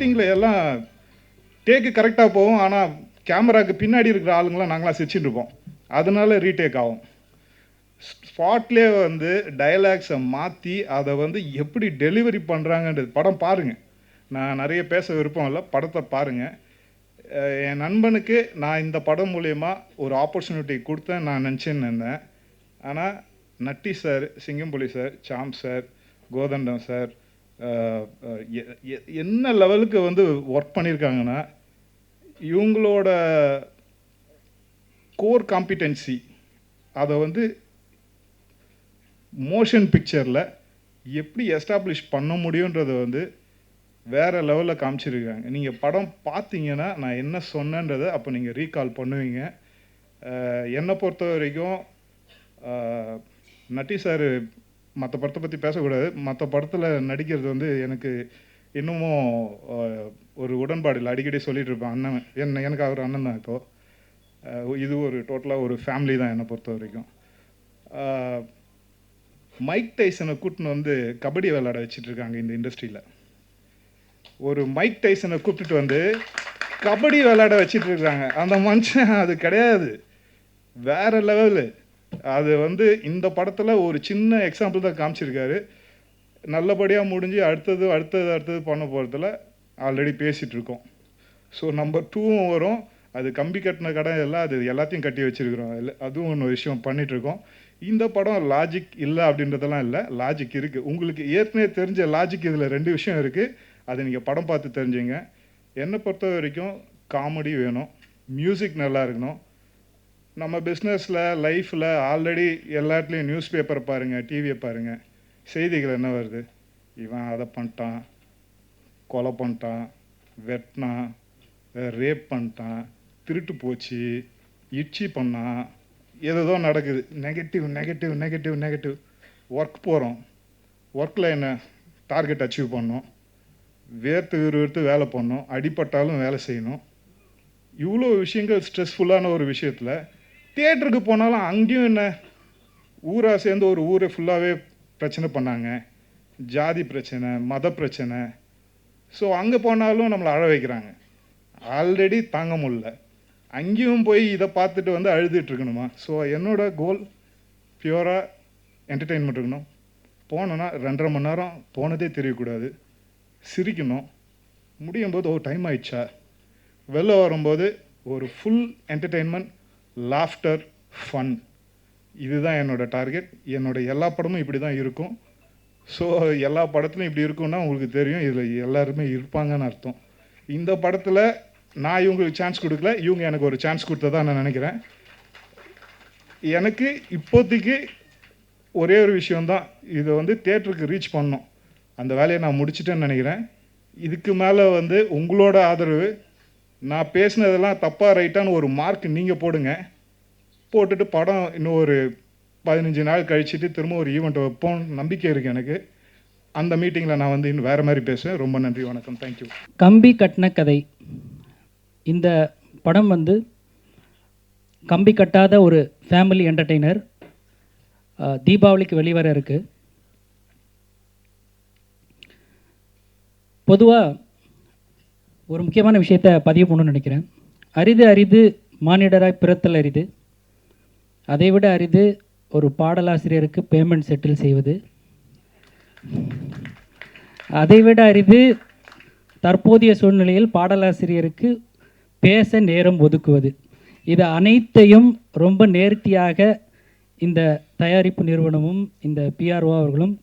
ஷூட்டிங்கில் எல்லாம் டேக்கு கரெக்டாக போகும், ஆனால் கேமராவுக்கு பின்னாடி இருக்கிற ஆளுங்களாம் நாங்களாம் சிரிச்சுட்டு இருப்போம். அதனால ரீடேக் ஆகும். ஸ்பாட்லேயே வந்து டயலாக்ஸை மாற்றி அதை வந்து எப்படி டெலிவரி பண்ணுறாங்கன்றது படம் பாருங்கள். நான் நிறைய பேச விருப்பம் இல்லை, படத்தை பாருங்கள். என் நண்பனுக்கு நான் இந்த படம் மூலயமா ஒரு ஆப்பர்ச்சுனிட்டி கொடுத்தேன் நான் நினச்சேன்னு இருந்தேன். ஆனால் நட்டி சார், சிங்கம்புலி சார், சாம் சார், கோதண்டம் சார் என்ன லெவலுக்கு வந்து ஒர்க் பண்ணியிருக்காங்கன்னா, இவங்களோட கோர் காம்பிடென்சி அதை வந்து மோஷன் பிக்சரில் எப்படி எஸ்டாப்ளிஷ் பண்ண முடியுன்றதை வந்து வேறு லெவலில் காமிச்சிருக்காங்க. நீங்கள் படம் பார்த்தீங்கன்னா நான் என்ன சொன்னேன்றதை அப்போ நீங்கள் ரீகால் பண்ணுவீங்க. என்னை பொறுத்த வரைக்கும் நட்டி சார் மற்ற படத்தை பற்றி பேசக்கூடாது, மற்ற படத்தில் நடிக்கிறது வந்து எனக்கு இன்னமும் ஒரு உடன்பாடு இல்லை. அடிக்கடி சொல்லிகிட்டு இருப்பேன், அண்ணன் எனக்கு அவர் அண்ணன் தான். இப்போது இது ஒரு டோட்டலாக ஒரு ஃபேமிலி தான் என்னை பொறுத்த வரைக்கும். மைக் டைசனை கூட்டின்னு வந்து கபடி விளையாட வச்சிட்ருக்காங்க இந்த இண்டஸ்ட்ரியில். ஒரு மைக் டைசனை கூப்பிட்டுட்டு வந்து கபடி விளையாட வச்சிட்ருக்காங்க. அந்த மனுஷன் அது கிடையாது, வேறு லெவலு. அது வந்து இந்த படத்தில் ஒரு சின்ன எக்ஸாம்பிள் தான் காமிச்சிருக்காரு. நல்லபடியாக முடிஞ்சு அடுத்தது பண்ண போகிறதுல ஆல்ரெடி பேசிகிட்ருக்கோம். ஸோ நம்பர் 2வும் வரும். அது கம்பி கட்டின கடை எல்லாம் அது எல்லாத்தையும் கட்டி வச்சுருக்குறோம். அதுவும் ஒன்று விஷயம் பண்ணிகிட்ருக்கோம். இந்த படம் லாஜிக் இல்லை அப்படின்றதெல்லாம் இல்லை, லாஜிக் இருக்குது. உங்களுக்கு ஏற்கனவே தெரிஞ்ச லாஜிக் இதில் 2 விஷயம் இருக்குது. அதை நீங்கள் படம் பார்த்து தெரிஞ்சுங்க. என்னை பொறுத்த வரைக்கும் காமெடி வேணும், மியூசிக் நல்லா இருக்கணும். நம்ம பிஸ்னஸில் லைஃப்பில் ஆல்ரெடி எல்லாத்துலேயும் நியூஸ் பேப்பரை பாருங்கள், டிவியை பாருங்கள், செய்திகள் என்ன வருது? இவன் அதை பண்ணிட்டான், கொலை பண்ணிட்டான், வெட்டினான், ரேப் பண்ணிட்டான், திருட்டு போச்சு, இட்சி பண்ணான், ஏதோ நடக்குது. Negative negative negative negative. Work போகிறோம், ஒர்க்கில் என்ன டார்கெட் அச்சீவ் பண்ணோம், வேர்த்து வேலை பண்ணணும், அடிப்பட்டாலும் வேலை செய்யணும். இவ்வளோ விஷயங்கள் ஸ்ட்ரெஸ்ஃபுல்லான ஒரு விஷயத்தில் தியேட்டருக்கு போனாலும் அங்கேயும் என்ன ஊராக சேர்ந்து ஒரு ஊரை ஃபுல்லாகவே பிரச்சனை பண்ணாங்க. ஜாதி பிரச்சனை, மத பிரச்சனை. ஸோ அங்கே போனாலும் நம்மளை அழ வைக்கிறாங்க. ஆல்ரெடி தாங்க முடியல, அங்கேயும் போய் இதை பார்த்துட்டு வந்து அழுதுட்டுருக்கணுமா? ஸோ என்னோடய கோல் பியூராக என்டர்டெயின்மெண்ட் இருக்கணும். போனோன்னா 2.5 மணி நேரம் போனதே தெரியக்கூடாது, சிரிக்கணும். முடியும் போது ஒரு டைம் ஆயிடுச்சா, வெளில வரும்போது ஒரு ஃபுல் என்டர்டெயின்மெண்ட், லாஃப்டர், ஃபன். இதுதான் என்னோடய டார்கெட். என்னோடய எல்லா படமும் இப்படி தான் இருக்கும். ஸோ எல்லா படத்துலையும் இப்படி இருக்குன்னா உங்களுக்கு தெரியும், இதில் எல்லாருமே இருப்பாங்கன்னு அர்த்தம். இந்த படத்தில் நான் இவங்களுக்கு சான்ஸ் கொடுக்கல, இவங்க எனக்கு ஒரு சான்ஸ் கொடுத்ததான் நான் நினைக்கிறேன். எனக்கு இப்போதைக்கு ஒரே ஒரு விஷயந்தான், இதை வந்து தியேட்டருக்கு ரீச் பண்ணணும். அந்த வேலையை நான் முடிச்சிட்டேன்னு நினைக்கிறேன். இதுக்கு மேலே வந்து உங்களோட ஆதரவு, நான் பேசினதெல்லாம் தப்பாக ரைட்டான்னு ஒரு மார்க் நீங்கள் போடுங்க. போட்டுட்டு படம் இன்னும் ஒரு 15 நாள் கழிச்சுட்டு திரும்ப ஒரு ஈவெண்ட் வைப்போம் நம்பிக்கை இருக்குது எனக்கு. அந்த மீட்டிங்கில் நான் வந்து இன்னும் வேறு மாதிரி பேசுவேன். ரொம்ப நன்றி, வணக்கம், தேங்க்யூ. கம்பி கட்டின கதை. இந்த படம் வந்து கம்பி கட்டாத ஒரு ஃபேமிலி என்டர்டெய்னர். தீபாவளிக்கு வெளிவர இருக்குது. பொதுவாக ஒரு முக்கியமான விஷயத்தை பதிவு பண்ணணும்னு நினைக்கிறேன். அரிது அரிது மானிடராய் பிறத்தல் அரிது, அதைவிட அரிது ஒரு பாடலாசிரியருக்கு பேமெண்ட் செட்டில் செய்வது, அதைவிட அரிது தற்போதைய சூழ்நிலையில் பாடலாசிரியருக்கு பேச நேரம் ஒதுக்குவது. இது அனைத்தையும் ரொம்ப நேர்த்தியாக இந்த தயாரிப்பு நிறுவனமும் இந்த பிஆர்ஓ அவர்களும்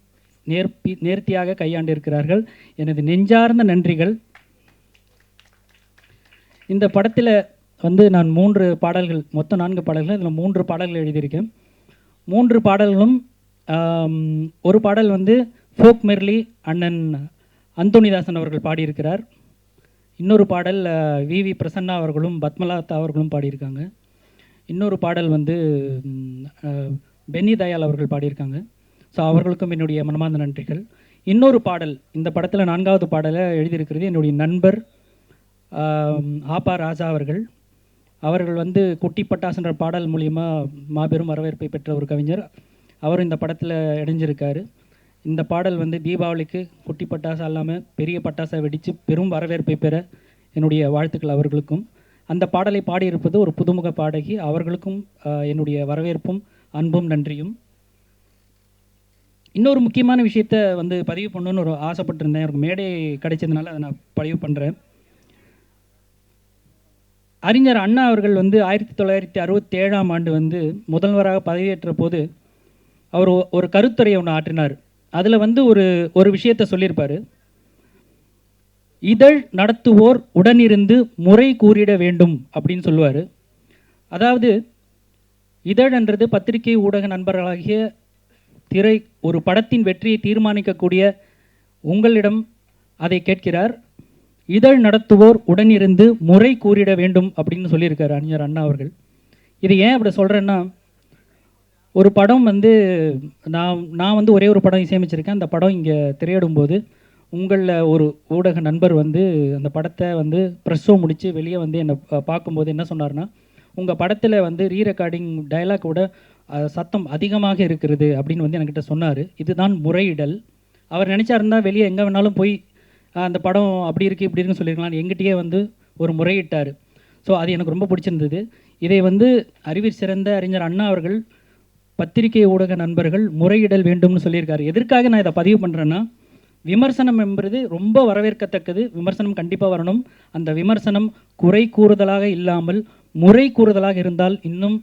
நேர்த்தியாக கையாண்டிருக்கிறார்கள். எனது நெஞ்சார்ந்த நன்றிகள். இந்த படத்தில் வந்து நான் 3 பாடல்கள், மொத்தம் 4 பாடல்கள், இதில் 3 பாடல்கள் எழுதியிருக்கேன். 3 பாடல்களும் ஒரு பாடல் வந்து ஃபோக் மெர்லி அண்ணன் அந்தோணிதாசன் அவர்கள் பாடியிருக்கிறார். இன்னொரு பாடல் விவி பிரசன்னா அவர்களும் பத்மலதா அவர்களும் பாடியிருக்காங்க. இன்னொரு பாடல் வந்து பென்னி தயால் அவர்கள் பாடியிருக்காங்க. ஸோ அவர்களுக்கும் என்னுடைய மனமார்ந்த நன்றிகள். இன்னொரு பாடல் இந்த படத்தில் 4வது பாடலை எழுதியிருக்கிறது என்னுடைய நண்பர் ஆபா ராஜா அவர்கள் வந்து குட்டி பட்டாசுன்ற பாடல் மூலிமா மாபெரும் வரவேற்பை பெற்ற ஒரு கவிஞர். அவர் இந்த படத்தில் இணைஞ்சிருக்காரு. இந்த பாடல் வந்து தீபாவளிக்கு குட்டி பட்டாசு இல்லாமல் பெரிய பட்டாசை வெடித்து பெரும் வரவேற்பை பெற என்னுடைய வாழ்த்துக்கள் அவர்களுக்கும். அந்த பாடலை பாடியிருப்பது ஒரு புதுமுக பாடகி, அவர்களுக்கும் என்னுடைய வரவேற்பும் அன்பும் நன்றியும். இன்னொரு முக்கியமான விஷயத்தை வந்து பதிவு பண்ணணுன்னு ஒரு ஆசைப்பட்டிருந்தேன். எனக்கு மேடை கிடைச்சதுனால அதை நான் பதிவு பண்ணுறேன். அறிஞர் அண்ணா அவர்கள் வந்து 1967ஆம் ஆண்டு வந்து முதல்வராக பதவியேற்ற போது அவர் ஒரு கருத்துரையை ஒன்று ஆற்றினார். அதில் வந்து ஒரு விஷயத்தை சொல்லியிருப்பார். இதழ் நடத்துவோர் உடனிருந்து முறை கூறிட வேண்டும் அப்படின்னு சொல்லுவார். அதாவது இதழன்றது பத்திரிகை ஊடக நண்பர்களாகிய திரை ஒரு படத்தின் வெற்றியை தீர்மானிக்கக்கூடிய உங்களிடம் அதை கேட்கிறார். இதழ் நடத்துவோர் உடனிருந்து முறை கூறிட வேண்டும் அப்படின்னு சொல்லியிருக்காரு அறிஞர் அண்ணா அவர்கள். இது ஏன் அப்படி சொல்கிறேன்னா, ஒரு படம் வந்து நான் வந்து ஒரே ஒரு படம் இசையமைச்சிருக்கேன். அந்த படம் இங்கே திரையிடும்போது உங்களில் ஒரு ஊடக நண்பர் வந்து அந்த படத்தை வந்து ப்ரெஸ்ஸோ முடித்து வெளியே வந்து என்னை பார்க்கும்போது என்ன சொன்னார்னா, உங்கள் படத்தில் வந்து ரீரெக்கார்டிங் டைலாக்கோட சத்தம் அதிகமாக இருக்கிறது அப்படின்னு வந்து என்கிட்ட சொன்னார். இதுதான் முறையிடல். அவர் நினச்சாருந்தா வெளியே எங்கே வேணாலும் போய் அந்த படம் அப்படி இருக்குது இப்படி இருக்குன்னு சொல்லியிருக்கலாம். எங்கிட்டயே வந்து ஒரு முறையிட்டார். ஸோ அது எனக்கு ரொம்ப பிடிச்சிருந்தது. இதை வந்து அறிவில் சிறந்த அறிஞர் அண்ணா அவர்கள் பத்திரிகை ஊடக நண்பர்கள் முறையிடல் வேண்டும்னு சொல்லியிருக்காரு. எதற்காக நான் இதை பதிவு பண்ணுறேன்னா, விமர்சனம் என்பது ரொம்ப வரவேற்கத்தக்கது. விமர்சனம் கண்டிப்பாக வரணும். அந்த விமர்சனம் குறை கூறுதலாக இல்லாமல் முறை கூறுதலாக இருந்தால் இன்னும்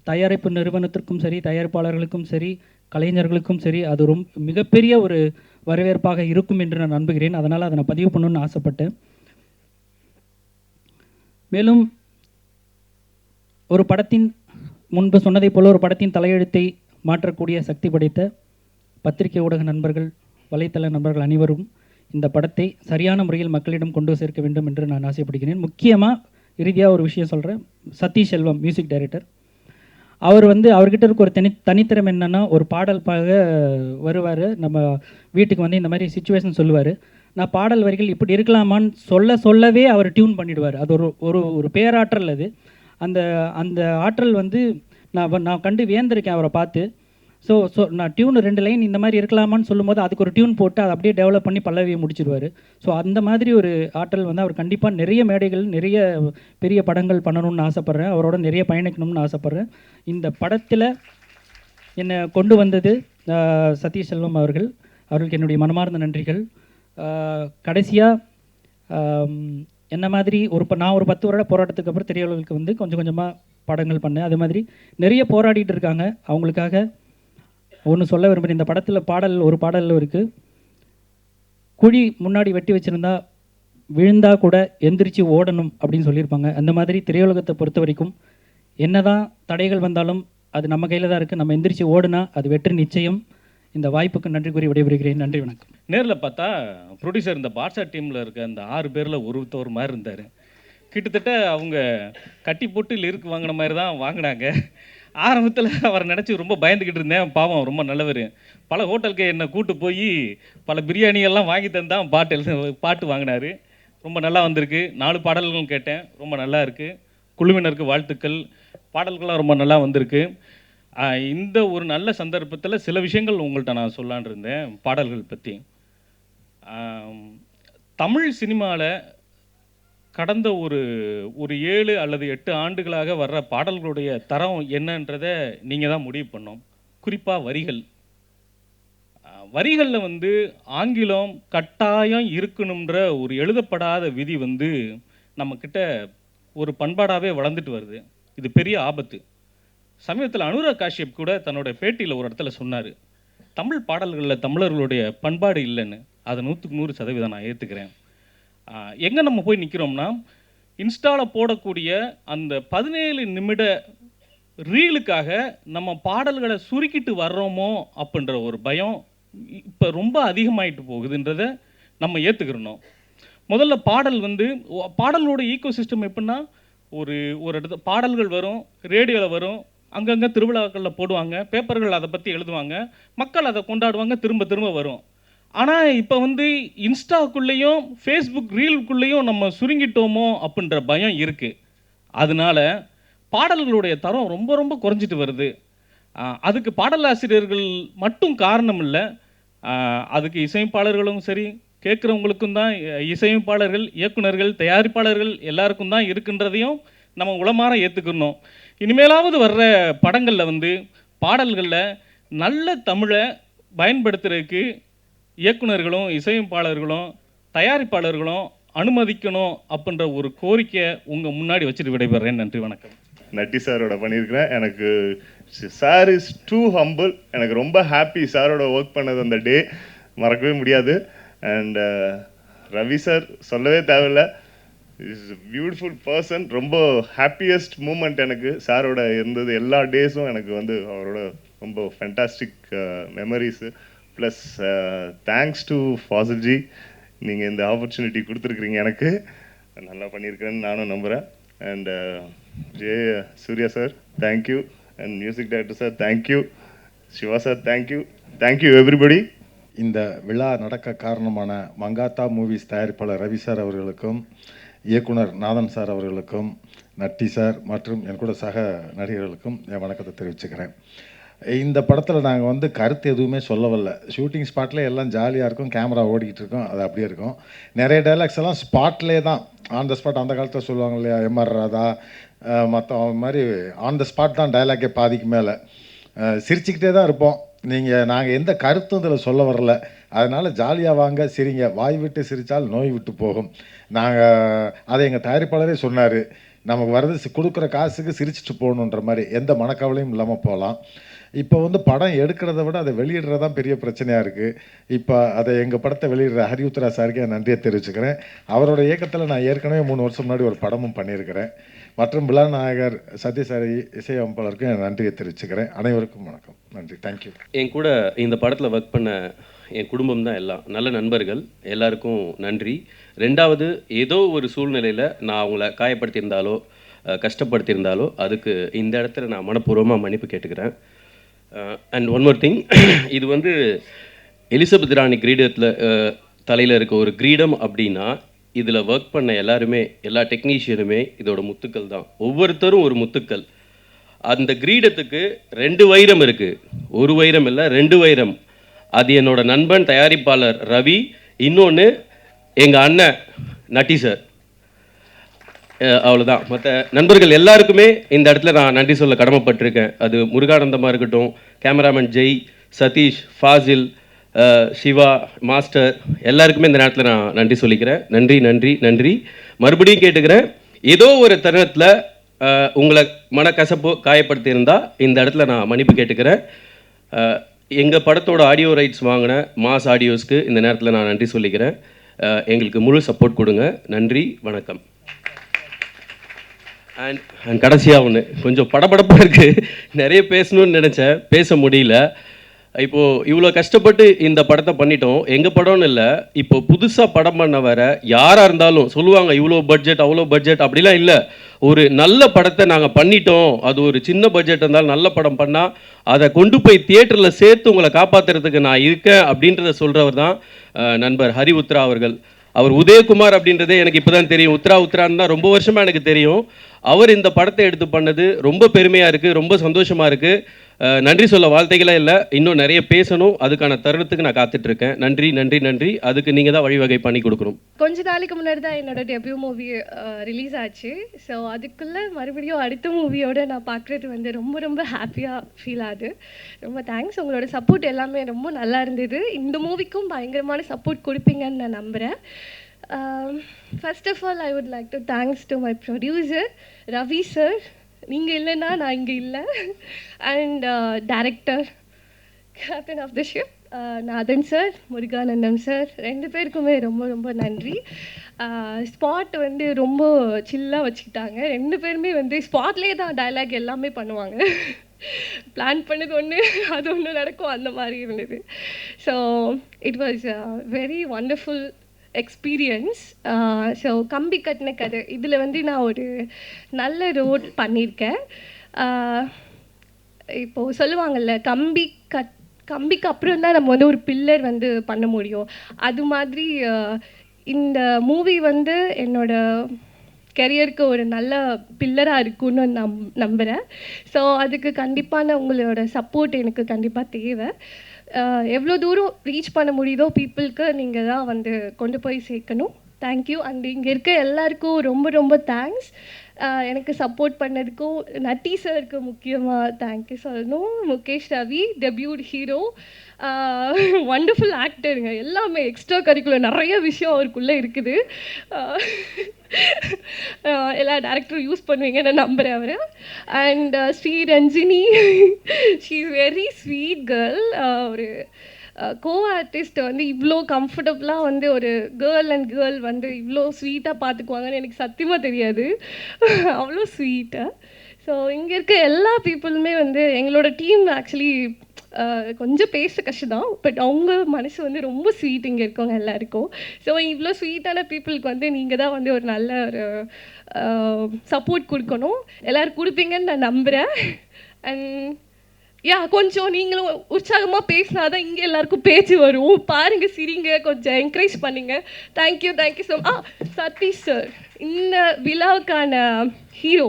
தயாரிப்பு நிறுவனத்திற்கும் சரி, தயாரிப்பாளர்களுக்கும் சரி, கலைஞர்களுக்கும் சரி, அது மிகப்பெரிய ஒரு வரவேற்பாக இருக்கும் என்று நான் நம்புகிறேன். அதனால் அதை நான் பதிவு பண்ணணும்னு ஆசைப்பட்டேன். மேலும் ஒரு படத்தின் முன்பு சொன்னதை போல ஒரு படத்தின் தலையெழுத்தை மாற்றக்கூடிய சக்தி படைத்த பத்திரிகை ஊடக நண்பர்கள், வலைத்தள நண்பர்கள் அனைவரும் இந்த படத்தை சரியான முறையில் மக்களிடம் கொண்டு சேர்க்க வேண்டும் என்று நான் ஆசைப்படுகிறேன். முக்கியமாக இறுதியாக ஒரு விஷயம் சொல்கிறேன். சதீஷ் செல்வம் மியூசிக் டைரக்டர், அவர் வந்து அவர்கிட்ட இருக்க ஒரு தனித்திறமை என்னென்னா, ஒரு பாடல் வருவார், நம்ம வீட்டுக்கு வந்து இந்த மாதிரி சுச்சுவேஷன் சொல்லுவார். நான் பாடல் வரிகள் இப்படி இருக்கலாமான்னு சொல்லவே அவர் டியூன் பண்ணிவிடுவார். அது ஒரு பேராற்றல். அது அந்த ஆற்றல் வந்து நான் கண்டு வியந்திருக்கேன் அவரை பார்த்து. ஸோ நான் டியூன் 2 லைன் இந்த மாதிரி இருக்கலாமான்னு சொல்லும்போது அதுக்கு ஒரு டியூன் போட்டு அதை அப்படியே டெவலப் பண்ணி பல்லவியை முடிச்சிடுவார். ஸோ அந்த மாதிரி ஒரு ஆற்றல் வந்து அவர் கண்டிப்பாக நிறைய மேடைகள், நிறைய பெரிய படங்கள் பண்ணணும்னு ஆசைப்பட்றேன். அவரோட நிறைய பயணிக்கணும்னு ஆசைப்பட்றேன். இந்த படத்தில் என்னை கொண்டு வந்தது சதீஷ் செல்வம் அவர்களுக்கு என்னுடைய மனமார்ந்த நன்றிகள். கடைசியாக என்ன மாதிரி நான் ஒரு 10 வருட போராட்டத்துக்கு அப்புறம் திரையுலகுக்கு வந்து கொஞ்சம் கொஞ்சமாக படங்கள் பண்ணேன். அதே மாதிரி நிறைய போராடிட்டு இருக்காங்க. அவங்களுக்காக ஒன்று சொல்ல விரும்புகிறேன். இந்த படத்தில் ஒரு பாடல் இருக்குது. குழி முன்னாடி வெட்டி வச்சுருந்தா விழுந்தா கூட எந்திரிச்சு ஓடணும் அப்படின்னு சொல்லியிருப்பாங்க. அந்த மாதிரி திரையுலகத்தை பொறுத்த வரைக்கும் என்னதான் தடைகள் வந்தாலும் அது நம்ம கையில் தான் இருக்குது. நம்ம எந்திரிச்சு ஓடுனா அது வெற்றி நிச்சயம். இந்த வாய்ப்புக்கு நன்றி கூறி விடைபெறுகிறேன். நன்றி, வணக்கம். நேரில் பார்த்தா ப்ரொடியூசர் இந்த பாட்ஷா டீமில் இருக்க அந்த 6 பேரில் ஒருத்தவர் மாதிரி இருந்தார். கிட்டத்தட்ட அவங்க கட்டி போட்டு லிருக்கு வாங்கின மாதிரி தான் வாங்கினாங்க. ஆரம்பத்தில் அவரை நினச்சி ரொம்ப பயந்துக்கிட்டு இருந்தேன். பாவம், ரொம்ப நல்லவர். பல ஹோட்டலுக்கு என்னை கூட்டு போய் பல பிரியாணியெல்லாம் வாங்கி தந்தான் பாட்டு வாங்கினார். ரொம்ப நல்லா வந்திருக்கு. 4 பாடல்களும் கேட்டேன், ரொம்ப நல்லா இருக்குது. குழுவினருக்கு வாழ்த்துக்கள். பாடல்கள்லாம் ரொம்ப நல்லா வந்திருக்கு. இந்த ஒரு நல்ல சந்தர்ப்பத்தில் சில விஷயங்கள் உங்கள்கிட்ட நான் சொல்லான் இருந்தேன் பாடல்கள் பற்றி. தமிழ் சினிமாவில் கடந்த ஒரு 7 அல்லது 8 ஆண்டுகளாக வர்ற பாடல்களுடைய தரம் என்னன்றதை நீங்கள் தான் முடிவு பண்ணோம். குறிப்பாக வரிகளில் வந்து ஆங்கிலம் கட்டாயம் இருக்கணுன்ற ஒரு எழுதப்படாத விதி வந்து நம்மக்கிட்ட ஒரு பண்பாடாகவே வளர்ந்துட்டு வருது. இது பெரிய ஆபத்து. சமீபத்தில் அனுராக் காஷ்யப் கூட தன்னோட பேட்டியில் ஒரு இடத்துல சொன்னார், தமிழ் பாடல்களில் தமிழர்களுடைய பண்பாடு இல்லைன்னு. அதை 100க்கு 100% நான் ஏற்றுக்கிறேன். எங்கே நம்ம போய் நிற்கிறோம்னா, இன்ஸ்டாவில் போடக்கூடிய அந்த 17 நிமிட ரீலுக்காக நம்ம பாடல்களை சுருக்கிட்டு வர்றோமோ அப்படின்ற ஒரு பயம் இப்போ ரொம்ப அதிகமாகிட்டு போகுதுன்றதை நம்ம ஏற்றுக்கிறணும். முதல்ல பாடலோட ஈக்கோ சிஸ்டம் எப்படின்னா, ஒரு இடத்துல பாடல்கள் வரும், ரேடியோவில் வரும், அங்கங்கே திருவிழாக்களில் போடுவாங்க, பேப்பர்கள் அதை பற்றி எழுதுவாங்க, மக்கள் அதை கொண்டாடுவாங்க, திரும்ப திரும்ப வரும். ஆனால் இப்போ வந்து இன்ஸ்டாக்குள்ளேயும் ஃபேஸ்புக் ரீலுக்குள்ளேயும் நம்ம சுருங்கிட்டோமோ அப்படின்ற பயம் இருக்குது. அதனால பாடல்களுடைய தரம் ரொம்ப ரொம்ப குறைஞ்சிட்டு வருது. அதுக்கு பாடலாசிரியர்கள் மட்டும் காரணம் இல்லை. அதுக்கு இசையமைப்பாளர்களும் சரி, கேட்குறவங்களுக்கும் தான் இசையமைப்பாளர்கள், இயக்குனர்கள், தயாரிப்பாளர்கள் எல்லாருக்கும் தான் இருக்குன்றதையும் நம்ம உளமாற ஏற்றுக்கணும். இனிமேலாவது வர்ற படங்களில் வந்து பாடல்களில் நல்ல தமிழை பயன்படுத்துறதுக்கு இயக்குனர்களும், இசையமைப்பாளர்களும், தயாரிப்பாளர்களும் அனுமதிக்கணும் அப்படின்ற ஒரு கோரிக்கை உங்கள் முன்னாடி வச்சுட்டு விடைபெறேன். நன்றி, வணக்கம். நட்டி சாரோட பண்ணியிருக்கிறேன். எனக்கு சார் இஸ் டூ ஹம்பிள். எனக்கு ரொம்ப ஹாப்பி சாரோட ஒர்க் பண்ணது அந்த டே மறக்கவே முடியாது. அண்ட் ரவி சார் சொல்லவே தேவையில்ல, இஸ் பியூட்டிஃபுல் பர்சன். ரொம்ப ஹாப்பியஸ்ட் மூமெண்ட் எனக்கு சாரோட இருந்தது. எல்லா டேஸும் எனக்கு வந்து அவரோட ரொம்ப fantastic memories. Plus thanks to ஃபாசில்ஜி, நீங்கள் இந்த ஆப்பர்ச்சுனிட்டி கொடுத்துருக்குறீங்க. எனக்கு நல்லா பண்ணியிருக்கிறேன்னு நானும் நம்புகிறேன். And J Surya sir, thank you. And music director sir, thank you. Siva sir, thank you. Thank you everybody. இந்த விழா நடக்க காரணமான மங்காத்தா மூவிஸ் தயாரிப்பாளர் ரவி சார் அவர்களுக்கும், இயக்குனர் நாதன் சார் அவர்களுக்கும், நட்டி சார் மற்றும் என் கூட சக நடிகர்களுக்கும் என் வணக்கத்தை தெரிவிச்சுக்கிறேன். இந்த படத்தில் நாங்கள் வந்து கருத்து எதுவுமே சொல்லவில்லை. ஷூட்டிங் ஸ்பாட்லேயே எல்லாம் ஜாலியாக இருக்கும், கேமரா ஓடிக்கிட்டு இருக்கும், அது அப்படியே இருக்கும். நிறைய டைலாக்ஸ் எல்லாம் ஸ்பாட்லேயே தான், ஆன் த ஸ்பாட். அந்த காலத்தில் சொல்லுவாங்க இல்லையா, எம்ஆர் ராதா மற்ற மாதிரி ஆன் த ஸ்பாட் தான் டைலாக்கே பாதிக்கு மேலே. சிரிச்சுக்கிட்டே தான் இருப்போம். நாங்கள் எந்த கருத்தும் இதில் சொல்ல வரல. அதனால் ஜாலியாக வாங்க, சிரிங்க. வாய் விட்டு சிரித்தால் நோய் விட்டு போகும். அதை எங்கள் தயாரிப்பாளரே சொன்னார். நமக்கு வர்றது கொடுக்குற காசுக்கு சிரிச்சிட்டு போகணுன்ற மாதிரி, எந்த மனக்கவலையும் இல்லாமல் போகலாம். இப்போ வந்து படம் எடுக்கிறத விட அதை வெளியிடுறது தான் பெரிய பிரச்சனையாக இருக்குது. இப்போ அதை எங்கள் படத்தை வெளியிடுற ஹரியுத்ரா சாருக்கு நன்றியை தெரிவிச்சுக்கிறேன். அவரோட இயக்கத்தில் நான் ஏற்கனவே 3 வருஷம் முன்னாடி ஒரு படமும் பண்ணியிருக்கிறேன். மற்றும் விழாநாயகர் சத்யசாரி இசையமைப்பாளருக்கும் என் நன்றியை தெரிவிச்சுக்கிறேன். அனைவருக்கும் வணக்கம், நன்றி, தேங்க்யூ. என் கூட இந்த படத்தில் ஒர்க் பண்ண என் குடும்பம் தான் எல்லாம், நல்ல நண்பர்கள், எல்லாருக்கும் நன்றி. ரெண்டாவது, ஏதோ ஒரு சூழ்நிலையில் நான் அவங்கள காயப்படுத்தியிருந்தாலோ கஷ்டப்படுத்தியிருந்தாலோ அதுக்கு இந்த இடத்துல நான் மனப்பூர்வமாக மன்னிப்பு கேட்டுக்கிறேன். அண்ட் ஒன் மோர் திங், இது வந்து எலிசபெத் ராணி கிரீடத்தில் தலையில் இருக்க ஒரு கிரீடம் அப்படின்னா, இதில் ஒர்க் பண்ண எல்லாருமே, எல்லா டெக்னீஷியனுமே இதோட முத்துக்கள் தான். ஒவ்வொருத்தரும் ஒரு முத்துக்கள். அந்த கிரீடத்துக்கு 2 வைரம் இருக்குது, 1 வைரம் இல்லை, 2 வைரம். அது என்னோட நண்பன் தயாரிப்பாளர் ரவி, இன்னொன்று எங்கள் அண்ணன் நட்டி சார். அவ்வளோதான். மற்ற நண்பர்கள் எல்லாருக்குமே இந்த இடத்துல நான் நன்றி சொல்ல கடமைப்பட்டிருக்கேன். அது முருகானந்தமாக இருக்கட்டும், கேமராமேன் ஜெய், சதீஷ், ஃபாசில், சிவா, மாஸ்டர், எல்லாருக்குமே இந்த நேரத்தில் நான் நன்றி சொல்லிக்கிறேன். நன்றி நன்றி நன்றி. மறுபடியும் கேட்டுக்கிறேன், ஏதோ ஒரு தருணத்தில் உங்களை மனக்கசப்போ காயப்படுத்தியிருந்தால் இந்த இடத்துல நான் மன்னிப்பு கேட்டுக்கிறேன். எங்கள் படத்தோட ஆடியோ ரைட்ஸ் வாங்கின மாஸ் ஆடியோஸ்க்கு இந்த நேரத்தில் நான் நன்றி சொல்லிக்கிறேன். எங்களுக்கு முழு சப்போர்ட் கொடுங்க. நன்றி, வணக்கம். அண்ட் கடைசியாக ஒன்று, கொஞ்சம் படபடப்பாக இருக்குது. நிறைய பேசணும்னு நினச்சேன், பேச முடியல. இப்போது இவ்வளோ கஷ்டப்பட்டு இந்த படத்தை பண்ணிட்டோம். எங்கள் படம்னு இல்லை, இப்போ புதுசாக படம் பண்ண வர யாராக இருந்தாலும் சொல்லுவாங்க இவ்வளோ பட்ஜெட் அவ்வளோ பட்ஜெட், அப்படிலாம் இல்லை. ஒரு நல்ல படத்தை நாங்கள் பண்ணிட்டோம், அது ஒரு சின்ன பட்ஜெட் இருந்தாலும் நல்ல படம் பண்ணால் அதை கொண்டு போய் தியேட்டரில் சேர்த்து உங்களை காப்பாற்றுறதுக்கு நான் இருக்கேன் அப்படின்றத சொல்கிறவர் தான் நண்பர் ஹரி உத்ரா அவர்கள். அவர் உதயகுமார் அப்படின்றதே எனக்கு இப்போ தான் தெரியும். உத்ரான்னு தான் ரொம்ப வருஷமாக எனக்கு தெரியும். அவர் இந்த படத்தை எடுத்து பண்ணது ரொம்ப பெருமையாக இருக்குது, ரொம்ப சந்தோஷமாக இருக்குது. நன்றி சொல்ல வார்த்தைகளே இல்லை. இன்னும் நிறைய பேசணும், அதுக்கான தருணத்துக்கு நான் காத்துட்ருக்கேன். நன்றி நன்றி நன்றி. அதுக்கு நீங்கள் தான் வழிவகை பண்ணி கொடுக்கணும். கொஞ்ச நாளைக்கு முன்னாடி தான் என்னோட டெபியூ மூவி ரிலீஸ் ஆச்சு. ஸோ அதுக்குள்ளே மறுபடியும் அடுத்த மூவியோடு நான் பார்க்குறது வந்து ரொம்ப ரொம்ப ஹாப்பியாக ஃபீல் ஆகுது. ரொம்ப தேங்க்ஸ். உங்களோட சப்போர்ட் எல்லாமே ரொம்ப நல்லா இருந்தது. இந்த மூவிக்கும் பயங்கரமான சப்போர்ட் கொடுப்பீங்கன்னு நான் நம்புகிறேன். First of all I would like to thanks to my producer Ravi sir. நீங்கள் இல்லைன்னா நான் இங்கே இல்லை. And director, captain of the ship Nathan sir, Muruganandam sir, 2 பேருக்குமே ரொம்ப ரொம்ப நன்றி. ஸ்பாட் வந்து ரொம்ப சில்லாக வச்சுக்கிட்டாங்க. 2 பேருமே வந்து ஸ்பாட்லேயே தான் டைலாக் எல்லாமே பண்ணுவாங்க. பிளான் பண்ணது ஒன்று, அது ஒன்று நடக்கும், அந்த மாதிரி இருந்தது. So it was very wonderful experience. So கம்பி கட்டின கதை, இதில் வந்து நான் ஒரு நல்ல ரோல் பண்ணியிருக்கேன். இப்போது சொல்லுவாங்கள்ல, கம்பிக்கு அப்புறம் தான் நம்ம வந்து ஒரு பில்லர் வந்து பண்ண முடியும். அது மாதிரி இந்த மூவி வந்து என்னோட கெரியருக்கு ஒரு நல்ல பில்லராக இருக்குன்னு நம்புகிறேன். ஸோ அதுக்கு கண்டிப்பான உங்களோட சப்போர்ட் எனக்கு கண்டிப்பாக தேவை. எவ்வளோ தூரம் ரீச் பண்ண முடியுதோ பீப்புளுக்கு நீங்கள் தான் வந்து கொண்டு போய் சேர்க்கணும். தேங்க்யூ. அண்ட் இங்கே இருக்க எல்லாருக்கும் ரொம்ப ரொம்ப தேங்க்ஸ். எனக்கு சப்போர்ட் பண்ணதுக்கும் நட்டி சாருக்கு முக்கியமாக தேங்க்யூ சொல்லணும். Mukesh Ravi debut hero, wonderful ஆக்டருங்க. எல்லாமே எக்ஸ்ட்ரா கரிக்குலர் நிறைய விஷயம் அவருக்குள்ளே இருக்குது. எல்லா டேரக்டரும் யூஸ் பண்ணுவீங்கன்னு நான் நம்புகிறேன் அவர். And Sri Ranjini, she is very sweet girl. ஒரு கோ ஆர்டிஸ்ட் வந்து இவ்வளோ கம்ஃபர்டபுளாக வந்து ஒரு கேர்ள் அண்ட் கேர்ள் வந்து இவ்வளோ ஸ்வீட்டாக பார்த்துக்குவாங்கன்னு எனக்கு சத்தியமாக தெரியாது. அவ்வளோ ஸ்வீட்டாக. ஸோ இங்கே இருக்க எல்லா பீப்புளுமே வந்து எங்களோட டீம் ஆக்சுவலி கொஞ்சம் பேச கஷ்டம் தான், பட் அவங்க மனசு வந்து ரொம்ப ஸ்வீட் இங்கே இருக்கவங்க எல்லாருக்கும். ஸோ இவ்வளோ ஸ்வீட்டான பீப்புளுக்கு வந்து நீங்கள் தான் வந்து ஒரு நல்ல ஒரு சப்போர்ட் கொடுக்கணும். எல்லோரும் கொடுப்பீங்கன்னு நான் நம்புகிறேன். அண்ட் கொஞ்சம் நீங்களும் உற்சாகமாக பேசினா தான் இங்கே எல்லாருக்கும் பேச்சு வரும். பாருங்கள், சிரிங்க, கொஞ்சம் என்கரேஜ் பண்ணுங்கள். தேங்க்யூ ஸோ சதீஷ் சார், இந்த விழாவுக்கான hero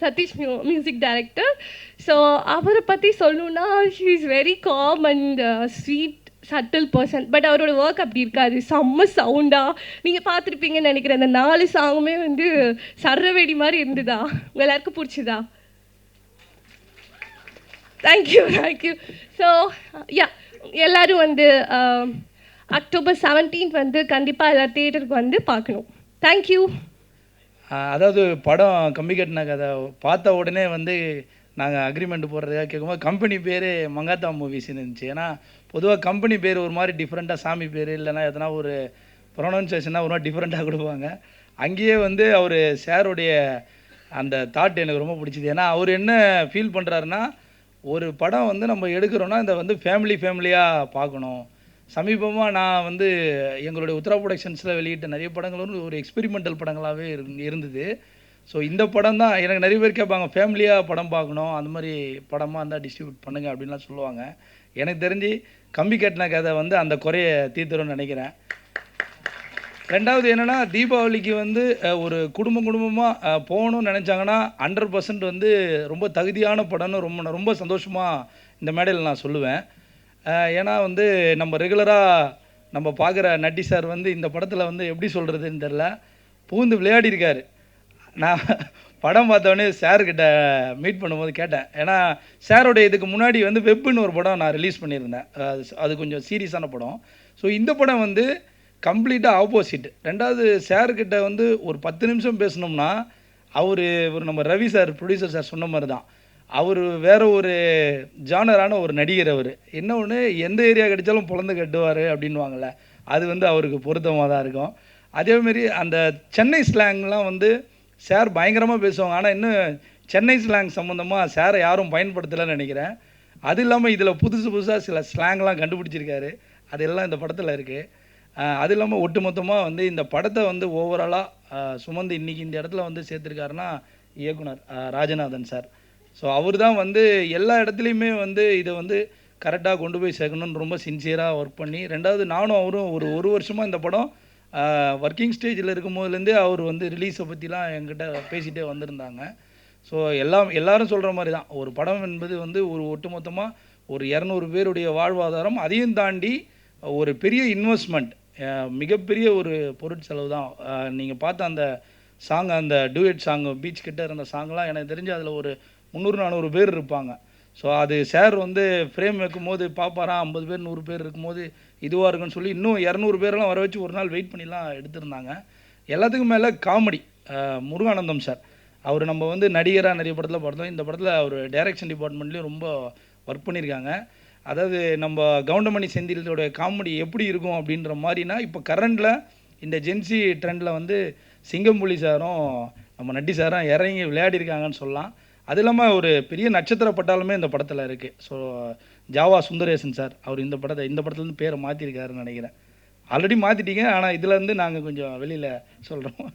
Satish music director. So அவரை பற்றி சொல்லணுன்னா, she is very calm and sweet subtle person. But அவரோட ஒர்க் அப்படி இருக்காது. செம்ம சவுண்டாக நீங்கள் பார்த்துருப்பீங்கன்னு நினைக்கிறேன். அந்த 4 சாங்குமே வந்து சர்ரவேடி மாதிரி இருந்ததா? உங்கள் எல்லாருக்கும் பிடிச்சதா? தேங்க்யூ. ஸோ எல்லோரும் வந்து அக்டோபர் 17 வந்து கண்டிப்பாக எல்லா தியேட்டருக்கு வந்து பார்க்கணும். தேங்க்யூ. அதாவது படம் கம்பி கட்டின கதை பார்த்த உடனே வந்து நாங்கள் அக்ரிமெண்ட் போடுறதுக்காக கேட்கும்போது கம்பெனி பேர் மங்காத்தா மூவிஸ்ன்னு இருந்துச்சு. ஏன்னா பொதுவாக கம்பெனி பேர் ஒரு மாதிரி டிஃப்ரெண்ட்டாக, சாமி பேர் இல்லைனா எதனா ஒரு ப்ரொனவுன்சியேஷனாக ஒரு மாதிரி டிஃப்ரெண்ட்டாக கொடுப்பாங்க. அங்கேயே வந்து அவர் சாருடைய அந்த தாட் எனக்கு ரொம்ப பிடிச்சிது. ஏன்னா அவர் என்ன ஃபீல் பண்ணுறாருன்னா, ஒரு படம் வந்து நம்ம எடுக்கிறோன்னா இதை வந்து ஃபேமிலியாக பார்க்கணும். சமீபமாக நான் வந்து எங்களுடைய உத்தரா ப்ரொடக்ஷன்ஸில் வெளியிட்ட நிறைய படங்கள் வந்து ஒரு எக்ஸ்பெரிமெண்டல் படங்களாகவே இருந்தது. ஸோ இந்த படம் தான் எனக்கு நிறைய பேர் கேட்பாங்க, ஃபேமிலியாக படம் பார்க்கணும், அந்த மாதிரி படமாக இருந்தால் டிஸ்ட்ரிபியூட் பண்ணுங்கள் அப்படின்லாம் சொல்லுவாங்க. எனக்கு தெரிஞ்சு கம்பி கட்டின கதை வந்து அந்த குறையை தீர்த்துரும்னு நினைக்கிறேன். ரெண்டாவது என்னென்னா, தீபாவளிக்கு வந்து ஒரு குடும்பமாக போகணும்னு நினச்சாங்கன்னா 100% வந்து ரொம்ப தகுதியான படம்னு ரொம்ப சந்தோஷமாக இந்த மேடையில் நான் சொல்லுவேன். ஏன்னா வந்து நம்ம ரெகுலராக நம்ம பார்க்குற நட்டி சார் வந்து இந்த படத்தில் வந்து எப்படி சொல்கிறதுன்னு தெரில, பூந்து விளையாடிருக்காரு. நான் படம் பார்த்தோடனே சார்கிட்ட மீட் பண்ணும்போது கேட்டேன். ஏன்னா சாரோடைய இதுக்கு முன்னாடி வந்து வெப்புன்னு ஒரு படம் நான் ரிலீஸ் பண்ணியிருந்தேன். அது கொஞ்சம் சீரியஸான படம். ஸோ இந்த படம் வந்து கம்ப்ளீட்டாக ஆப்போசிட். ரெண்டாவது சார்கிட்ட வந்து ஒரு 10 நிமிஷம் பேசணும்னா அவர் நம்ம ரவி சார் ப்ரொடியூசர் சார் சொன்ன மாதிரி தான், அவர் வேறு ஒரு ஜானரான ஒரு நடிகர். அவர் என்ன ஒன்று, எந்த ஏரியா கிடைச்சாலும் பொழந்து கட்டுவார் அப்படின்வாங்கள்ல, அது வந்து அவருக்கு பொருத்தமாக தான் இருக்கும். அதேமாரி அந்த சென்னை ஸ்லாங்லாம் வந்து சார் பயங்கரமாக பேசுவாங்க. ஆனால் இன்னும் சென்னை ஸ்லாங் சம்மந்தமாக சாரை யாரும் பயன்படுத்தலைன்னு நினைக்கிறேன். அது இல்லாமல் இதில் புதுசாக சில ஸ்லாங்லாம் கண்டுபிடிச்சிருக்காரு. அதெல்லாம் இந்த படத்தில் இருக்குது. அது இல்லாமல் ஒட்டுமொத்தமாக வந்து இந்த படத்தை வந்து ஓவராலாக சுமந்து இன்றைக்கி இந்த இடத்துல வந்து சேர்த்துருக்காருன்னா இயக்குனர் ராஜநாதன் சார். ஸோ அவர் தான் வந்து எல்லா இடத்துலையுமே வந்து இதை வந்து கரெக்டாக கொண்டு போய் சேர்க்கணுன்னு ரொம்ப சின்சியராக ஒர்க் பண்ணி, ரெண்டாவது நானும் அவரும் ஒரு வருஷமாக இந்த படம் ஒர்க்கிங் ஸ்டேஜில் இருக்கும் போதுலேருந்தே அவர் வந்து ரிலீஸை பற்றிலாம் என்கிட்ட பேசிகிட்டே வந்திருந்தாங்க. ஸோ எல்லாரும் சொல்கிற மாதிரி தான், ஒரு படம் என்பது வந்து ஒரு ஒட்டுமொத்தமாக ஒரு 200 பேருடைய வாழ்வாதாரம், அதையும் தாண்டி ஒரு பெரிய இன்வெஸ்ட்மெண்ட், மிகப்பெரிய ஒரு பொருட்செலவு தான். நீங்கள் பார்த்த அந்த சாங், அந்த டூயட் சாங் பீச் கிட்ட இருந்த சாங்லாம் எனக்கு தெரிஞ்சு அதில் ஒரு 300-400 பேர் இருப்பாங்க. ஸோ அது சார் வந்து ஃப்ரேம் வைக்கும்போது பார்ப்பாராம், 50 பேர் 100 பேர் இருக்கும்போது இதுவாக இருக்குன்னு சொல்லி இன்னும் 200 பேரெல்லாம் வர வச்சு ஒரு நாள் வெயிட் பண்ணிலாம் எடுத்திருந்தாங்க. எல்லாத்துக்கும் மேலே காமெடி முருகானந்தம் சார். அவர் நம்ம வந்து நடிகராக நிறைய படத்தில் பார்த்தோம். இந்த படத்தில் அவர் டைரக்ஷன் டிபார்ட்மெண்ட்லேயும் ரொம்ப ஒர்க் பண்ணியிருக்காங்க. அதாவது நம்ம கவுண்டமணி செந்திலோட காமெடி எப்படி இருக்கும் அப்படின்ற மாதிரினா, இப்போ கரண்டில் இந்த ஜென்சி ட்ரெண்டில் வந்து சிங்கம்புலி சாரும் நம்ம நட்டி சாரும் இறங்கி விளையாடிருக்காங்கன்னு சொல்லலாம். அது இல்லாமல் ஒரு பெரிய நட்சத்திர பட்டாலுமே இந்த படத்தில் இருக்குது. ஸோ ஜாவா சுந்தரேசன் சார் அவர் இந்த படத்துலேருந்து பேரை மாற்றிருக்காருன்னு நினைக்கிறேன். ஆல்ரெடி மாற்றிட்டீங்க, ஆனால் இதுலேருந்து நாங்கள் கொஞ்சம் வெளியில் சொல்கிறோம்.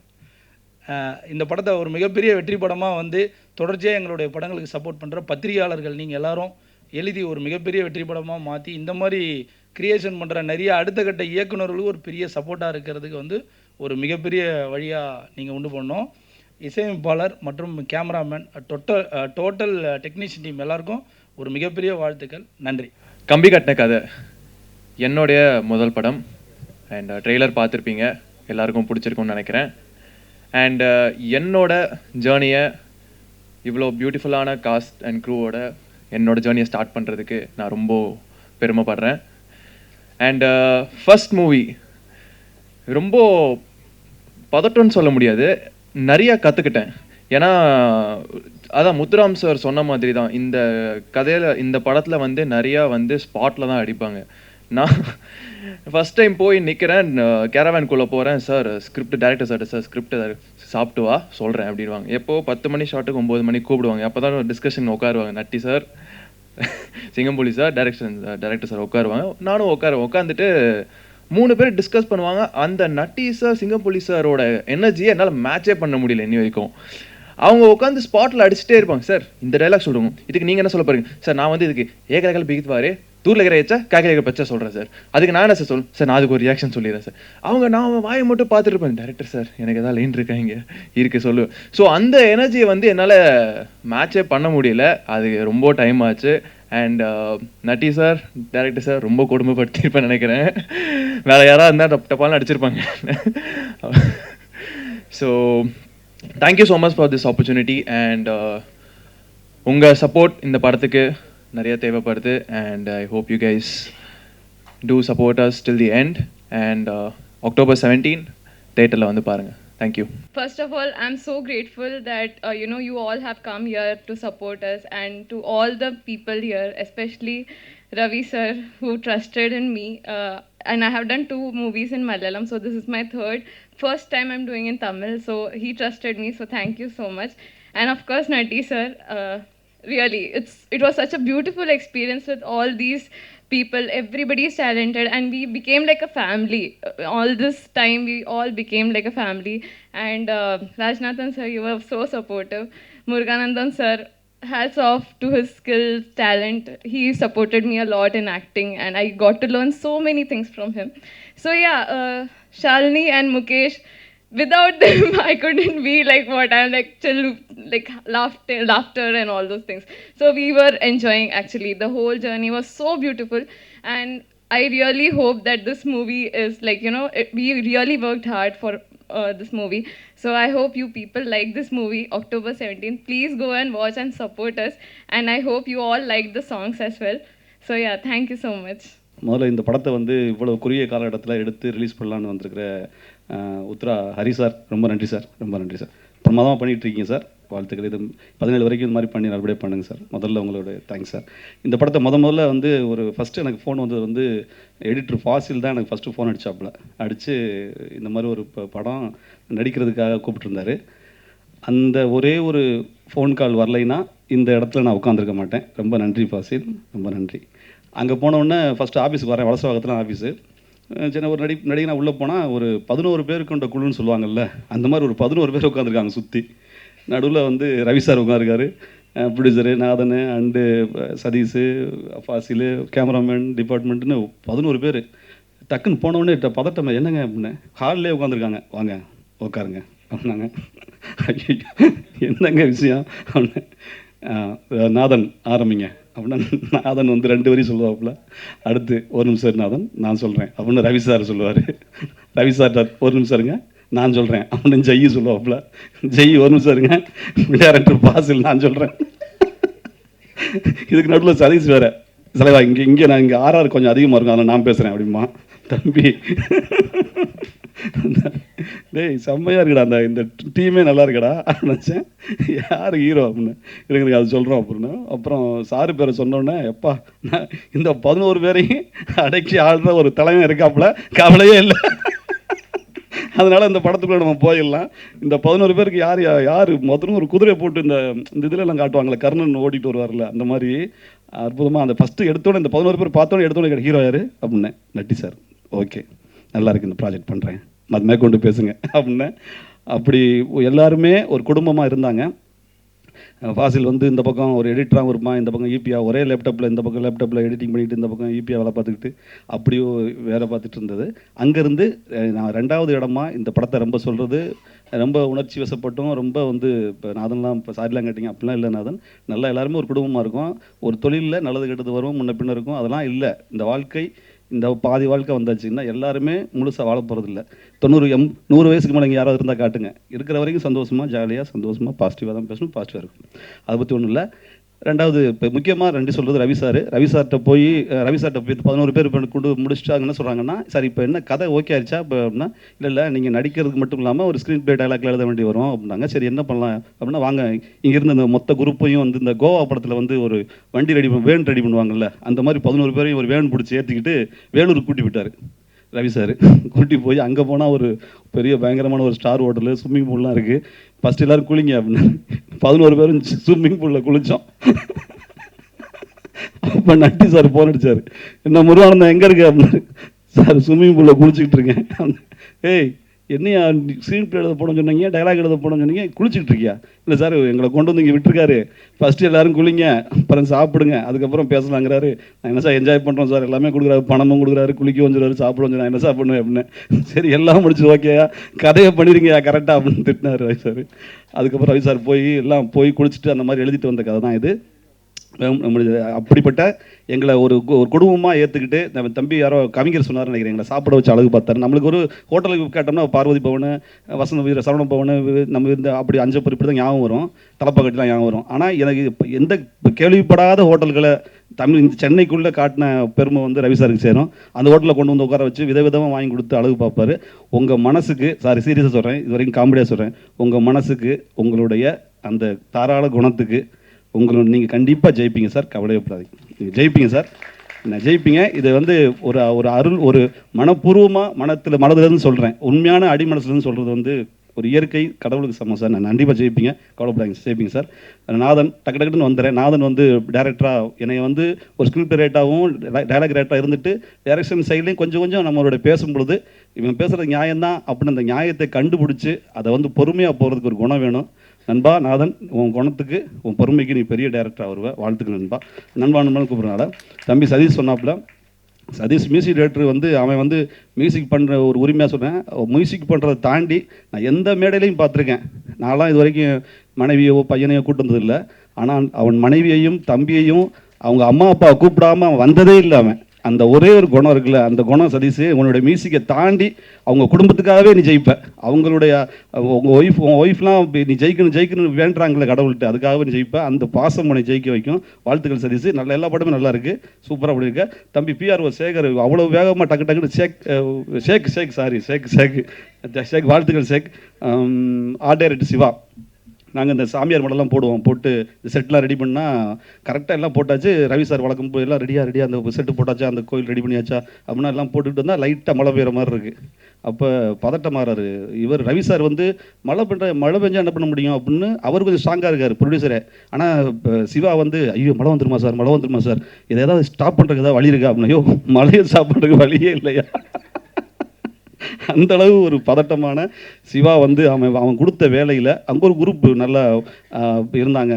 இந்த படத்தை ஒரு மிகப்பெரிய வெற்றி படமாக வந்து தொடர்ச்சியாக எங்களுடைய படங்களுக்கு சப்போர்ட் பண்ணுற பத்திரிகையாளர்கள் நீங்கள் எல்லாரும் எழுதி ஒரு மிகப்பெரிய வெற்றி படமாக மாற்றி இந்த மாதிரி கிரியேஷன் பண்ணுற நிறைய அடுத்த கட்ட இயக்குநர்களுக்கு ஒரு பெரிய சப்போர்ட்டாக இருக்கிறதுக்கு வந்து ஒரு மிகப்பெரிய வழியாக நீங்கள் உண்டு பண்ணோம். இசையமைப்பாளர் மற்றும் கேமராமேன் டோட்டல் டெக்னீஷியன் டீம் எல்லாருக்கும் ஒரு மிகப்பெரிய வாழ்த்துக்கள். நன்றி. கம்பி கட்டின கதை என்னுடைய முதல் படம் அண்ட் ட்ரெய்லர் பார்த்துருப்பீங்க, எல்லாருக்கும் பிடிச்சிருக்கும்னு நினைக்கிறேன். அண்ட் என்னோட ஜேர்னியை இவ்வளோ பியூட்டிஃபுல்லான காஸ்ட் அண்ட் க்ரூவோட என்னோட ஜேர்னியை ஸ்டார்ட் பண்ணுறதுக்கு நான் ரொம்ப பெருமைப்படுறேன். அண்ட் ஃபர்ஸ்ட் மூவி ரொம்ப பதட்டம்னு சொல்ல முடியாது, நிறையா கற்றுக்கிட்டேன். ஏன்னா அதான் முத்துராம் சார் சொன்ன மாதிரி தான், இந்த கதையில் இந்த படத்தில் வந்து நிறையா வந்து ஸ்பாட்டில் தான் அடிப்பாங்க. நான் ஃபஸ்ட் டைம் போய் நிற்கிறேன், கேரவேன்குள்ளே போகிறேன், sir script director sir script சாப்பிட்டு வா சொல்கிறேன் அப்படின்வாங்க. எப்போ 10 மணி ஷாட்டுக்கு 9 மணிக்கு கூப்பிடுவாங்க. அப்போ தான் டிஸ்கஷன் உட்காருவாங்க. Natty sir, Singampuli sir, director sir உட்காருவாங்க. நானும் உட்காந்துட்டு 3 பேர் டிஸ்கஸ் பண்ணுவாங்க. அந்த நட்டி சார் சிங்கம்புலி சாரோட எனர்ஜியை என்னால் மேட்சே பண்ண முடியல இன்னி வரைக்கும். அவங்க உட்காந்து ஸ்பாட்டில் அடிச்சுட்டே இருப்பாங்க. சார் இந்த டைலாக் சொல்லுங்க, இதுக்கு நீங்கள் என்ன சொல்ல போறீங்க சார்? நான் வந்து இதுக்கு ஏகலைகள் பிகித்வாரு தூரில் இருக்கிற ஏச்சா காய்கறிகள் பச்சா சொல்கிறேன் சார். அதுக்கு நான் என்ன சார் சொல்லுவேன் சார்? நான் அதுக்கு ஒரு ரியாக்ஷன் சொல்லிடுறேன் சார். அவங்க நான் வாயை மட்டும் பார்த்துட்டு இருப்பேன். டேரக்டர் சார் எனக்கு எதாவது லைன் இருக்கா இங்கே இருக்கு சொல்லுவேன். ஸோ அந்த எனர்ஜியை வந்து என்னால் மேட்சே பண்ண முடியல. அது ரொம்ப டைம் ஆச்சு. And Natty sir, director sir ரொம்ப கொடுமைப்படுத்தியிருப்பேன் நினைக்கிறேன். வேறு யாராவது இருந்தால் டப்பாலாம் அடிச்சிருப்பாங்க. So thank you so much for this opportunity. And உங்கள் சப்போர்ட் இந்த படத்துக்கு நிறைய தேவைப்படுது. And I hope you guys to support us till the end. And October 17 தேட்டரில் வந்து பாருங்கள். Thank you. First of all, I'm so grateful that you all have come here to support us, and to all the people here, especially Ravi sir, who trusted in me. And I have done 2 movies in Malayalam, so this is my first time I'm doing in Tamil. So he trusted me, so thank you so much. And of course, Natti sir, really, it was such a beautiful experience with all these people. Everybody is talented, and we became like a family. All this time we all became like a family. And Rajnathan sir, you were so supportive. Muruganandan sir, hats off to his skills, talent. He supported me a lot in acting, and I got to learn so many things from him. So yeah, Shalini and Mukesh, without them I couldn't be like what I'm like, chill, like laughter and all those things. So we were enjoying, actually the whole journey was so beautiful. And I really hope that this movie is like, we really worked hard for this movie. So I hope you people like this movie. October 17th, please go and watch and support us. And I hope you all like the songs as well. So yeah, thank you so much. முதல்ல இந்த படத்தை வந்து இவ்வளோ குறுகிய காலகட்டத்தில் எடுத்து release பண்ணலான்னு வந்திருக்கிற உத்ரா ஹரி சார், ரொம்ப நன்றி சார். ரொம்ப நன்றி சார். பிரமாதமாக பண்ணிகிட்டு இருக்கீங்க சார். வாழ்த்துக்கள். இது 17 வரைக்கும் இந்த மாதிரி பண்ணி நல்லபடியாக பண்ணுங்கள் சார். முதல்ல உங்களோட தேங்க்ஸ் சார். இந்த படத்தை முதல்ல வந்து ஃபஸ்ட்டு எனக்கு ஃபோன் வந்தது வந்து எடிட்டர் ஃபாசில் தான் எனக்கு ஃபஸ்ட்டு ஃபோன் அடித்து இந்த மாதிரி ஒரு படம் நடிக்கிறதுக்காக கூப்பிட்டுருந்தாரு. அந்த ஒரே ஒரு ஃபோன் கால் வரலைன்னா இந்த இடத்துல நான் உட்காந்துருக்க மாட்டேன். ரொம்ப நன்றி ஃபாசில், ரொம்ப நன்றி. அங்கே போனவுடனே ஃபஸ்ட்டு ஆஃபீஸுக்கு வரேன், வலசவாகத்தில் ஆஃபீஸு. சின்ன ஒரு நடிகை உள்ளே போனால் ஒரு 11 பேர் கொண்ட குழுன்னு சொல்லுவாங்கல்ல, அந்த மாதிரி ஒரு 11 பேர் உட்காந்துருக்காங்க சுற்றி. நடுவில் வந்து ரவி சார் உட்காந்துருக்காரு, producer Nathan and Satish, Fazil, cameraman டிபார்ட்மெண்ட்டுன்னு 11 பேர். டக்குன்னு போனவுடனே பதட்டம், என்னங்க அப்படின்னு. ஹாலிலே உட்காந்துருக்காங்க, வாங்க உட்காருங்க அப்படின்னாங்க. ஐயோ என்னங்க விஷயம் அப்படின்னு. நாதன் ஆரம்பிங்க அப்படின்னா நாதன் வந்து 2 வரி சொல்லுவாப்புல. அடுத்து ஒரு நிமிஷம் இரு நாதன் நான் சொல்கிறேன் அப்படின்னு ரவி சார் சொல்லுவார். ரவி சார் ஒரு நிமிஷம் இருங்க நான் சொல்கிறேன் அப்படின்னு ஜெய் சொல்லுவாப்புல. ஜெய் ஒரு நிமிஷம் இருங்க டேரக்டர் பாசில் நான் சொல்கிறேன். இதுக்கு நடுவில் சதீஷ் வேறு, தலைவா இங்கே நான் இங்கே ஆர்ஆர் கொஞ்சம் அதிகமாக இருக்கும் அதனால் நான் பேசுகிறேன் அப்படிமா. தம்பி டேய் செம்மையாக இருக்குடா, இந்த டீமே நல்லா இருக்குடா நினச்சேன். யார் ஹீரோ அப்படின்னு எனக்கு அது சொல்கிறோம் அப்படின்னு. அப்புறம் சாரு பேரை சொன்னோன்னே, எப்பா நான் இந்த 11 பேரையும் அடக்கி ஆடுற ஒரு தலைமை இருக்காப்புல, கவலையே இல்லை. அதனால் இந்த படத்துக்குள்ளே நம்ம போயிடலாம். இந்த 11 பேருக்கு யார் முதல்ல ஒரு குதிரையை போட்டு இந்த இதிலெல்லாம் காட்டுவாங்களே, கர்ணன் ஓடிட்டு வருவார்ல, அந்த மாதிரி அற்புதமாக அந்த ஃபஸ்ட்டு எடுத்தோன்னே இந்த 11 பேர் பார்த்தோன்னே எடுத்தோன்னே ஹீரோ யார் அப்படின்னு. நட்டி சார், ஓகே நல்லா இருக்குது இந்த ப்ராஜெக்ட் பண்ணுறேன், அது மேற்கொண்டு பேசுங்க அப்படின்னு. அப்படி எல்லாருமே ஒரு குடும்பமாக இருந்தாங்க. ஃபாசில் வந்து இந்த பக்கம் ஒரு எடிட்டராகவும் இருப்பான், இந்த பக்கம் ஈபியா ஒரே லேப்டாப்பில், இந்த பக்கம் லேப்டாப்பில் எடிட்டிங் பண்ணிவிட்டு இந்த பக்கம் ஈபியா வேலை பார்த்துக்கிட்டு அப்படியோ வேலை பார்த்துட்டு இருந்தது. அங்கேருந்து நான் 2வது இடமா இந்த படத்தை ரொம்ப சொல்கிறது ரொம்ப உணர்ச்சி வசப்பட்டும் ரொம்ப வந்து இப்போ நாதன்லாம் இப்போ சாரிலாம் கேட்டிங்க அப்படிலாம் இல்லை நாதன். நல்லா எல்லாருமே ஒரு குடும்பமாக இருக்கும். ஒரு தொழிலில் நல்லது கெட்டது வரும், முன்ன பின்ன இருக்கும். அதெல்லாம் இல்லை. இந்த வாழ்க்கை இந்த பாதி வாழ்க்கை வந்தாச்சுன்னா எல்லாருமே முழுசாக வாழ போகிறதில்ல. 100 வயசுக்கு மேலே இங்கே யாராவது இருந்தால் காட்டுங்க. இருக்கிற வரைக்கும் சந்தோஷமாக ஜாலியாக சந்தோஷமாக பாசிட்டிவாக தான் பேசணும், பாசிட்டிவாக இருக்கும். அதை பற்றி ஒன்றும் இல்லை. ரெண்டாவது இப்போ முக்கியமாக நன்றி சொல்கிறது ரவி சார்கிட்ட போய் 11 பேர் இப்போ கொண்டு முடிச்சுட்டாங்க. என்ன சொல்கிறாங்கன்னா, சார் இப்போ என்ன கதை ஓகே ஆயிடுச்சா இப்போ அப்படின்னா, இல்லை நீங்கள் நடிக்கிறதுக்கு மட்டும் இல்லாமல் ஒரு ஸ்க்ரீன் ப்ளே டைலாக்ல எழுத வேண்டி வரும் அப்படின்னாங்க. சரி என்ன பண்ணலாம் அப்படின்னா, வாங்க இங்கேருந்து அந்த மொத்த குரூப்பையும் வந்து இந்த கோவா படத்தில் வந்து ஒரு வண்டி வேன் ரெடி பண்ணுவாங்கல்ல, அந்த மாதிரி 11 பேரையும் ஒரு வேன் பிடிச்சி ஏற்றிக்கிட்டு வேலூருக்கு கூட்டி விட்டார் ரவி சார். கூட்டி போய் அங்கே போனால் ஒரு பெரிய பயங்கரமான ஒரு ஸ்டார் ஹோட்டலு, ஸ்விம்மிங் பூல்லாம் இருக்குது. ஃபஸ்ட்டு எல்லோரும் குளிங்க அப்படின்னு 11 பேரும் ஸ்விம்மிங் பூலில் குளித்தோம். அப்போ நட்டி சார் ஃபோன் அடித்தார், என்ன முருகானந்தம் எங்கே இருக்கு அப்படின்னாரு. சார் ஸ்விம்மிங் பூலில் குளிச்சுக்கிட்டு இருக்கேன். ஏய் என்னையா ஸ்க்ரீன் ப்ளே எழுத போனோம்னு சொன்னீங்க, டைலாக் எழுத போனோம்னு சொன்னீங்க, குளிச்சுட்டு இருக்கியா? இல்லை சார் எங்களை கொண்டு வந்து இங்கே விட்டுருக்காரு, ஃபஸ்ட்டு எல்லோரும் குளிங்க அப்புறம் சாப்பிடுங்க அதுக்கப்புறம் பேசலாங்கிறாரு. நான் என்ன சார் என்ஜாய் பண்ணுறோம் சார், எல்லாமே கொடுக்குறாரு, பணமும் கொடுக்குறாரு, குளிக்க வந்துடுறாரு, சாப்பிட வந்து நான் என்ன சார் பண்ணுவேன் அப்படின்னு. சரி எல்லாம் முடிச்சு ஓகேயா, கதையை பண்ணிடுங்கயா கரெக்டாக அப்படின்னு திட்டினார் ரவி சார். அதுக்கப்புறம் ரவி சார் எல்லாம் போய் குளிச்சுட்டு அந்த மாதிரி எழுதிட்டு வந்த கதை தான் இது. அப்படிப்பட்ட எங்களை ஒரு குடும்பமாக ஏற்றுக்கிட்டு நம்ம தம்பி யாரோ கவிஞர் சொன்னார்னு நினைக்கிறேன், எங்களை சாப்பிட வச்சு அழகு பார்த்தாரு. நம்மளுக்கு ஒரு ஹோட்டலுக்கு கேட்டோம்னா பார்வதி பவன், வசந்த வீர, சரவண பவன், நம்ம இந்த அப்படி அஞ்சப்பர் இப்படி தான் ஞாபகம் வரும், தலப்பாக்கட்டிலாம் ஞாபகம் வரும். ஆனால் எனக்கு இப்போ எந்த கேள்விப்படாத ஹோட்டல்களை இந்த சென்னைக்குள்ளே காட்டின பெருமை வந்து ரவி சாருக்கு சேரும். அந்த ஹோட்டலில் கொண்டு வந்து உட்கார வச்சு விதவிதமாக வாங்கி கொடுத்து அழகு பார்ப்பார். உங்கள் மனசுக்கு, சீரியஸாக சொல்கிறேன், இது வரைக்கும் காமெடியாக சொல்கிறேன், உங்கள் மனசுக்கு உங்களுடைய அந்த தாராள குணத்துக்கு நீங்கள் கண்டிப்பாக ஜெயிப்பீங்க சார், கவலையப்படாதீங்க, நீங்கள் ஜெயிப்பீங்க சார், ஜெயிப்பீங்க. இது வந்து ஒரு அருள், ஒரு மனப்பூர்வமாக மனதிலேருந்து சொல்கிறேன், உண்மையான அடிமனசுலேருந்து சொல்கிறது வந்து ஒரு இயற்கை கடவுளுக்கு சமம் சார். நான் கண்டிப்பாக ஜெயிப்பீங்க, கவலைப்படாதீங்க, ஜெயிப்பீங்க சார். நாதன் டக்குன்னு வந்துடுறேன். நாதன் வந்து டேரக்டராக என்னை வந்து ஒரு ஸ்கிரிப்ட் ரேட்டாகவும் டைலாக் ரேட்டாக இருந்துட்டு டைரக்ஷன் சைட்லேயும் கொஞ்சம் நம்மளோட பேசும்பொழுது இவன் பேசுகிறது நியாயம்தான் அப்படின்னு அந்த நியாயத்தை கண்டுபிடிச்சி அதை வந்து பொறுமையாக போகிறதுக்கு ஒரு குணம் வேணும். நண்பா நாதன், உன் குணத்துக்கு உன் பொறுமைக்கு நீ பெரிய டேரக்டராக வருவேன், வாழ்த்துக்கள் நண்பா. நண்பான்னு கூப்பிட்றனால தம்பி சதீஷ் சொன்னாப்புல, சதீஷ் மியூசிக் டைரக்டர் வந்து அவன் வந்து மியூசிக் பண்ணுற ஒரு உரிமையாக சொல்கிறேன். மியூசிக் பண்ணுறதை தாண்டி நான் எந்த மேடையிலையும் பார்த்துருக்கேன். நான்லாம் இது வரைக்கும் மனைவியோ பையனையோ கூட்டு வந்ததில்லை. ஆனால் அவன் மனைவியையும் தம்பியையும் அவங்க அம்மா அப்பாவை கூப்பிடாமல் அவன் வந்ததே இல்லை. அவன் அந்த ஒரே ஒரு குணம் இருக்குல்ல, அந்த குணம் சதீஷ், உன்னோட மியூசிக்கை தாண்டி அவங்க குடும்பத்துக்காகவே நீ ஜெயிப்ப. உங்கள் ஒய்ஃப்லாம் நீ ஜெயிக்கணும் வேண்டாங்களே கடவுள்கிட்ட, அதுக்காகவே நீ ஜெயிப்ப. அந்த பாசம் உன்னை ஜெயிக்க வைக்கும். வாழ்த்துக்கள் சதீஷ். எல்லா படமும் நல்லா இருக்குது, சூப்பராக பண்ணியிருக்க. தம்பி பிஆர்ஓ சேகர் அவ்வளோ வேகமாக டக்குன்னு ஷேக் வாழ்த்துக்கள் ஷேக். ஆர்ட் டைரக்டர் சிவா, நாங்கள் இந்த சாமியார் மடலாம் போட்டு இந்த செட்லாம் ரெடி பண்ணால் கரெக்டாக எல்லாம் போட்டாச்சு. ரவி சார் வழக்கம் போய் எல்லாம் ரெடியாக அந்த செட்டு போட்டாச்சா, அந்த கோயில் ரெடி பண்ணியாச்சா அப்படின்னா எல்லாம் போட்டுக்கிட்டு வந்தால் லைட்டாக மழை பெய்கிற மாதிரி இருக்குது. அப்போ பதட்டமாகறாரு இவர். ரவி சார் வந்து மழை பெஞ்சா என்ன பண்ண முடியும் அப்படின்னு அவர் கொஞ்சம் ஸ்ட்ராங்காக இருக்கார், ப்ரொடியூசரே. ஆனால் சிவா வந்து ஐயோ மழை வந்துருமா சார், இதை ஏதாவது ஸ்டாப் பண்ணுறதுக்கு ஏதாவது வழி இருக்கா அப்படின்னா, ஐயோ மழையை ஸ்டாப் பண்ணுறதுக்கு வழியே இல்லையா. அந்தளவு ஒரு பதட்டமான சிவா வந்து அவன் கொடுத்த வேலையில் அங்கே ஒரு குரூப் நல்லா இருந்தாங்க.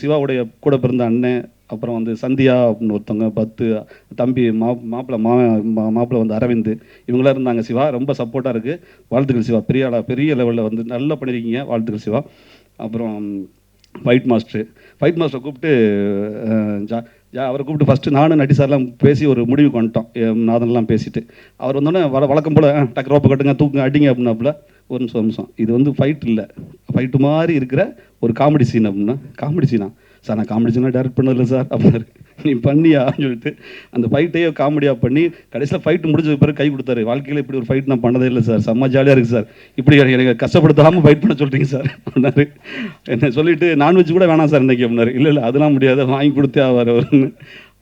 சிவாவுடைய கூட பிறந்த அண்ணன், அப்புறம் வந்து சந்தியா அப்படின்னு ஒருத்தவங்க, 10 தம்பி, மாப்பிள்ளை வந்து அரவிந்த், இவங்களாம் இருந்தாங்க. சிவா ரொம்ப சப்போர்ட்டாக இருக்குது, வாழ்த்துக்கள் சிவா. பெரிய லெவலில் வந்து நல்லா பண்ணியிருக்கீங்க, வாழ்த்துக்கள் சிவா. அப்புறம் ஃபைட் மாஸ்டரை கூப்பிட்டு அவரை கூப்பிட்டு ஃபஸ்ட்டு நானும் நட்டி சார்லாம் பேசி ஒரு முடிவுக்கு வந்துட்டோம். நாதன்லாம் பேசிட்டு அவர் வந்தோடனே வழக்கம் போல் டக்கு ரோப்பை கட்டுங்க, தூக்குங்க, அடிங்க அப்படின்னாப்புல. ஒரு நிமிஷம், இது வந்து ஃபைட் இல்லை, ஃபைட்டு மாதிரி இருக்கிற ஒரு காமெடி சீன் அப்படின்னா. காமெடி சீனா சார்? நான் காமெடி சீனாக டேரக்ட் பண்ணதில்லை சார் அப்படின்னாரு. நீ பண்ணியான்னு சொல்லிட்டு அந்த ஃபைட்டையே காமெடியாக பண்ணி கடைசியில் ஃபைட்டு முடிஞ்சது பிறகு கை கொடுத்தாரு. வாழ்க்கையில் இப்படி ஒரு ஃபைட் நான் பண்ணதே இல்லை சார், செம்ம ஜாலியாக இருக்குது சார், இப்படி எனக்கு கஷ்டப்படுத்தாமல் ஃபைட் பண்ண சொல்கிறீங்க சார் அப்படின்னாரு. என்ன சொல்லிவிட்டு நான்வெஜ் கூட வேணாம் சார் இன்றைக்கி அப்படின்னாரு. இல்லை அதெல்லாம் முடியாது, வாங்கி கொடுத்தே ஆவார் அவருன்னு.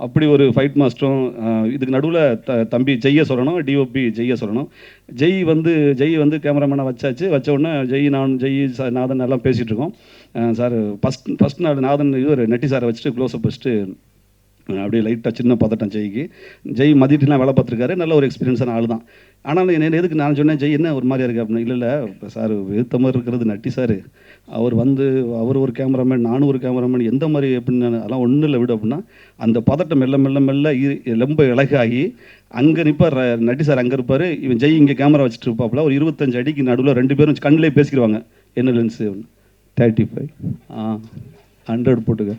அப்படி ஒரு ஃபைட் மாஸ்டரும். இதுக்கு நடுவில் தம்பி ஜெய்யை சொல்லணும், டிஓபி ஜெய்யை சொல்லணும். ஜெய் வந்து கேமராமேனை வச்ச உடனே ஜெய் நாதன் எல்லாம் பேசிகிட்டு இருக்கோம். சார் ஃபஸ்ட் நாள் நாதன் நட்டி சாரை வச்சுட்டு க்ளோஸ்அப் வச்சுட்டு அப்படியே லைட்டாக சின்ன பதட்டம் ஜெய்க்கு. ஜெய் மதியத்துலாம் வேலை பார்த்துருக்காரு, நல்ல ஒரு எக்ஸ்பீரியன்ஸான ஆள் தான். ஆனால் என்ன எதுக்கு நான் சொன்னேன், ஜெய் என்ன ஒரு மாதிரியா இருக்குது அப்படின்னு. இல்லை சார், எழுத்த மாதிரி இருக்கிறது நட்டி சார், அவர் ஒரு கேமராமேன், நானும் ஒரு கேமராமேன், எந்த மாதிரி எப்படின்னு அதெல்லாம் ஒன்றும் இல்லை விடு அப்படின்னா, அந்த பதட்டம் மெல்ல மெல்ல மெல்ல ரொம்ப இலகாகி அங்கே நிற்பார் நட்டி சார், அங்கே இருப்பார், இவன் ஜெய் இங்கே கேமரா வச்சுட்டு இருப்பாப்புல. ஒரு 25 அடிக்கு நடுவில் 2 பேரும் கண்ணிலே பேசிக்கிடுவாங்க. என்ன லென்ஸு 35 100 போட்டுக்க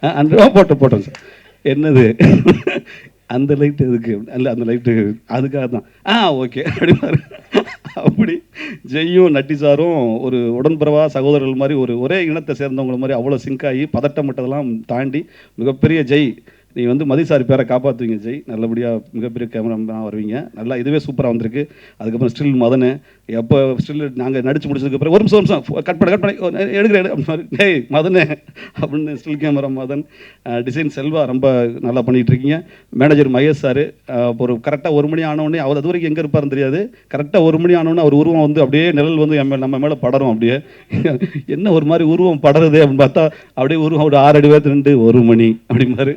100 போட்டோம் சார். என்னது அந்த லைட்டு எதுக்கு? இல்லை அந்த லைட்டு அதுக்காக தான். ஓகே அப்படின்னாரு. அப்படி ஜெய்யும் நட்டி சாரும் ஒரு உடன்பிறவா சகோதரர்கள் மாதிரி, ஒரே இனத்தை சேர்ந்தவங்கள மாதிரி அவ்வளோ சிங்காகி பதட்டமட்டதெல்லாம் தாண்டி மிகப்பெரிய ஜெய், நீ வந்து மதி சார் பேரை காப்பாற்றுவீங்க ஜெய், நல்லபடியாக மிகப்பெரிய கேமராமேனாக வருவீங்க. நல்லா இதுவே சூப்பராக வந்திருக்கு. அதுக்கப்புறம் ஸ்டில் மதனு, எப்போ ஸ்டில் நாங்கள் நடிச்சு முடிச்சதுக்கப்புறம் ஒரு நிமிஷம் கட் பண்ணி எடுக்கிறேன் அப்படின்னு, டேய் மதனு அப்படின்னு still camera Madan. Design Selva ரொம்ப நல்லா பண்ணிகிட்ருக்கீங்க. மேனேஜர் மகேஷ் சார், ஒரு கரெக்டாக 1 மணி ஆனவுடனே, அவர் அது வரைக்கும் எங்கே இருப்பாருன்னு தெரியாது, கரெக்டாக 1 மணி ஆனவுடனே அவர் உருவம் வந்து அப்படியே நிழல் வந்து நம்ம மேலே படரும். அப்படியே என்ன ஒரு மாதிரி உருவம் படருது அப்படின்னு பார்த்தா, அப்படியே உருவம் ஒரு 6 அடி வேத்து 1 மணி அப்படிமாரு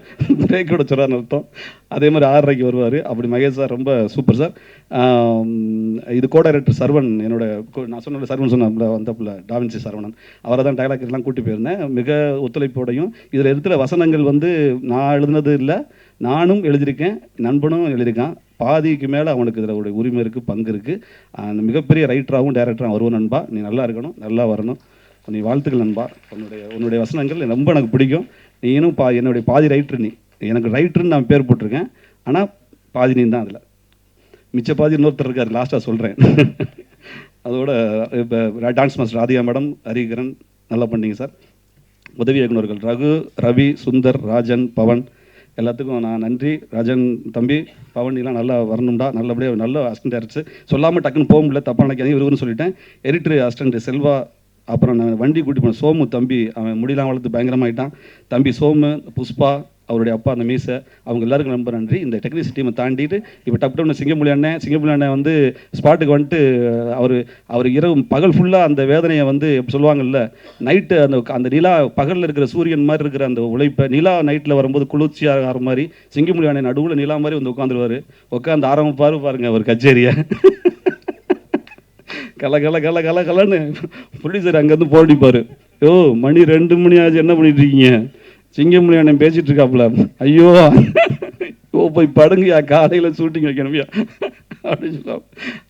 பிரேக்கோட சொல்கிறான்னு அர்த்தம். அதே மாதிரி 6:30க்கு வருவார். அப்படி மகேஷ் சார் ரொம்ப சூப்பர் சார். இது கோ டைரக்டர் சரவணன், என்னோட நான் சொன்ன சரவணன் சொன்ன வந்தப்பில் டாவின்சி சரவணன், அவரை தான் டைலாக் எல்லாம் கூட்டி போயிருந்தேன். மிக ஒத்துழைப்போடையும் இதில் இருக்கிற வசனங்கள் வந்து நான் எழுதுனது இல்லை, நானும் எழுதியிருக்கேன், நண்பனும் எழுதியிருக்கான். பாதிக்கு மேலே அவனுக்கு இதில் ஒரு உரிமை இருக்குது, பங்கு இருக்குது. மிகப்பெரிய ரைட்டராகவும் டைரக்டராகவும் வருவோம் நண்பா. நீ நல்லா இருக்கணும், நல்லா வரணும். நீ வாழ்த்துக்கள் நண்பா. உன்னுடைய வசனங்கள் ரொம்ப எனக்கு பிடிக்கும். நீனும் என்னுடைய பாதி ரைட்டர். நீ எனக்கு ரைட்டர்னு நான் பேர் போட்டிருக்கேன், ஆனால் பாதி நீ தான். அதில் மிச்ச பாதி இன்னொருத்தர் இருக்கார், லாஸ்ட்டாக சொல்கிறேன். அதோட இப்போ dance master Radhika madam, Hariharan நல்லா பண்ணீங்க சார். உதவி இயக்குநர்கள் ரகு, ரவி, சுந்தர், ராஜன், பவன், எல்லாத்துக்கும் நான் நன்றி. ராஜன் தம்பி, பவனிலாம் நல்லா வரணும்டா, நல்லபடியாக நல்ல அசிஸ்டன்ட் டைரக்டர். சொல்லாமல் டக்குன்னு போக முடியல, தப்பாக நினைக்காதீங்க, இவருன்னு சொல்லிட்டேன். Editor assistant Selva. அப்புறம் நான் வண்டி கூட்டி போனேன் சோமு தம்பி, அவன் முடியெல்லாம் வளர்த்து பயங்கரமாயிட்டான் தம்பி. சோமு, புஷ்பா, அவருடைய அப்பா அந்த மீசை, அவங்க எல்லாருக்கும் ரொம்ப நன்றி. இந்த டெக்னீஷியன் டீமை தாண்டிட்டு இப்போ டப்டப்னு சிங்கமொழி அண்ணன் வந்து ஸ்பாட்டுக்கு வந்துட்டு அவர் இரவு பகல் ஃபுல்லாக அந்த வேதனையை வந்து எப்படி சொல்லுவாங்கல்ல, நைட்டு அந்த நிலா பகலில் இருக்கிற சூரியன் மாதிரி இருக்கிற அந்த உழைப்பை நிலா நைட்டில் வரும்போது குளிர்ச்சியாக ஆகிற மாதிரி சிங்கமொழி அண்ணன் நடுவில் நிலா மாதிரி வந்து உட்காந்துருவார். உட்காந்து ஆரம்பிப்பாரு பாருங்க அவர் கச்சேரியை. கலன்னு ப்ரொடியூசர் அங்கேருந்து போடிப்பார். மணி 2 மணி ஆச்சு, என்ன பண்ணிட்டு இருக்கீங்க? சிங்கமொழி அண்ணன் பேசிகிட்டு இருக்காப்புல. ஐயோ போய் படுங்கயா, காலையில் ஷூட்டிங் வைக்கணும்யா அப்படின்னு சொல்லுவாங்க.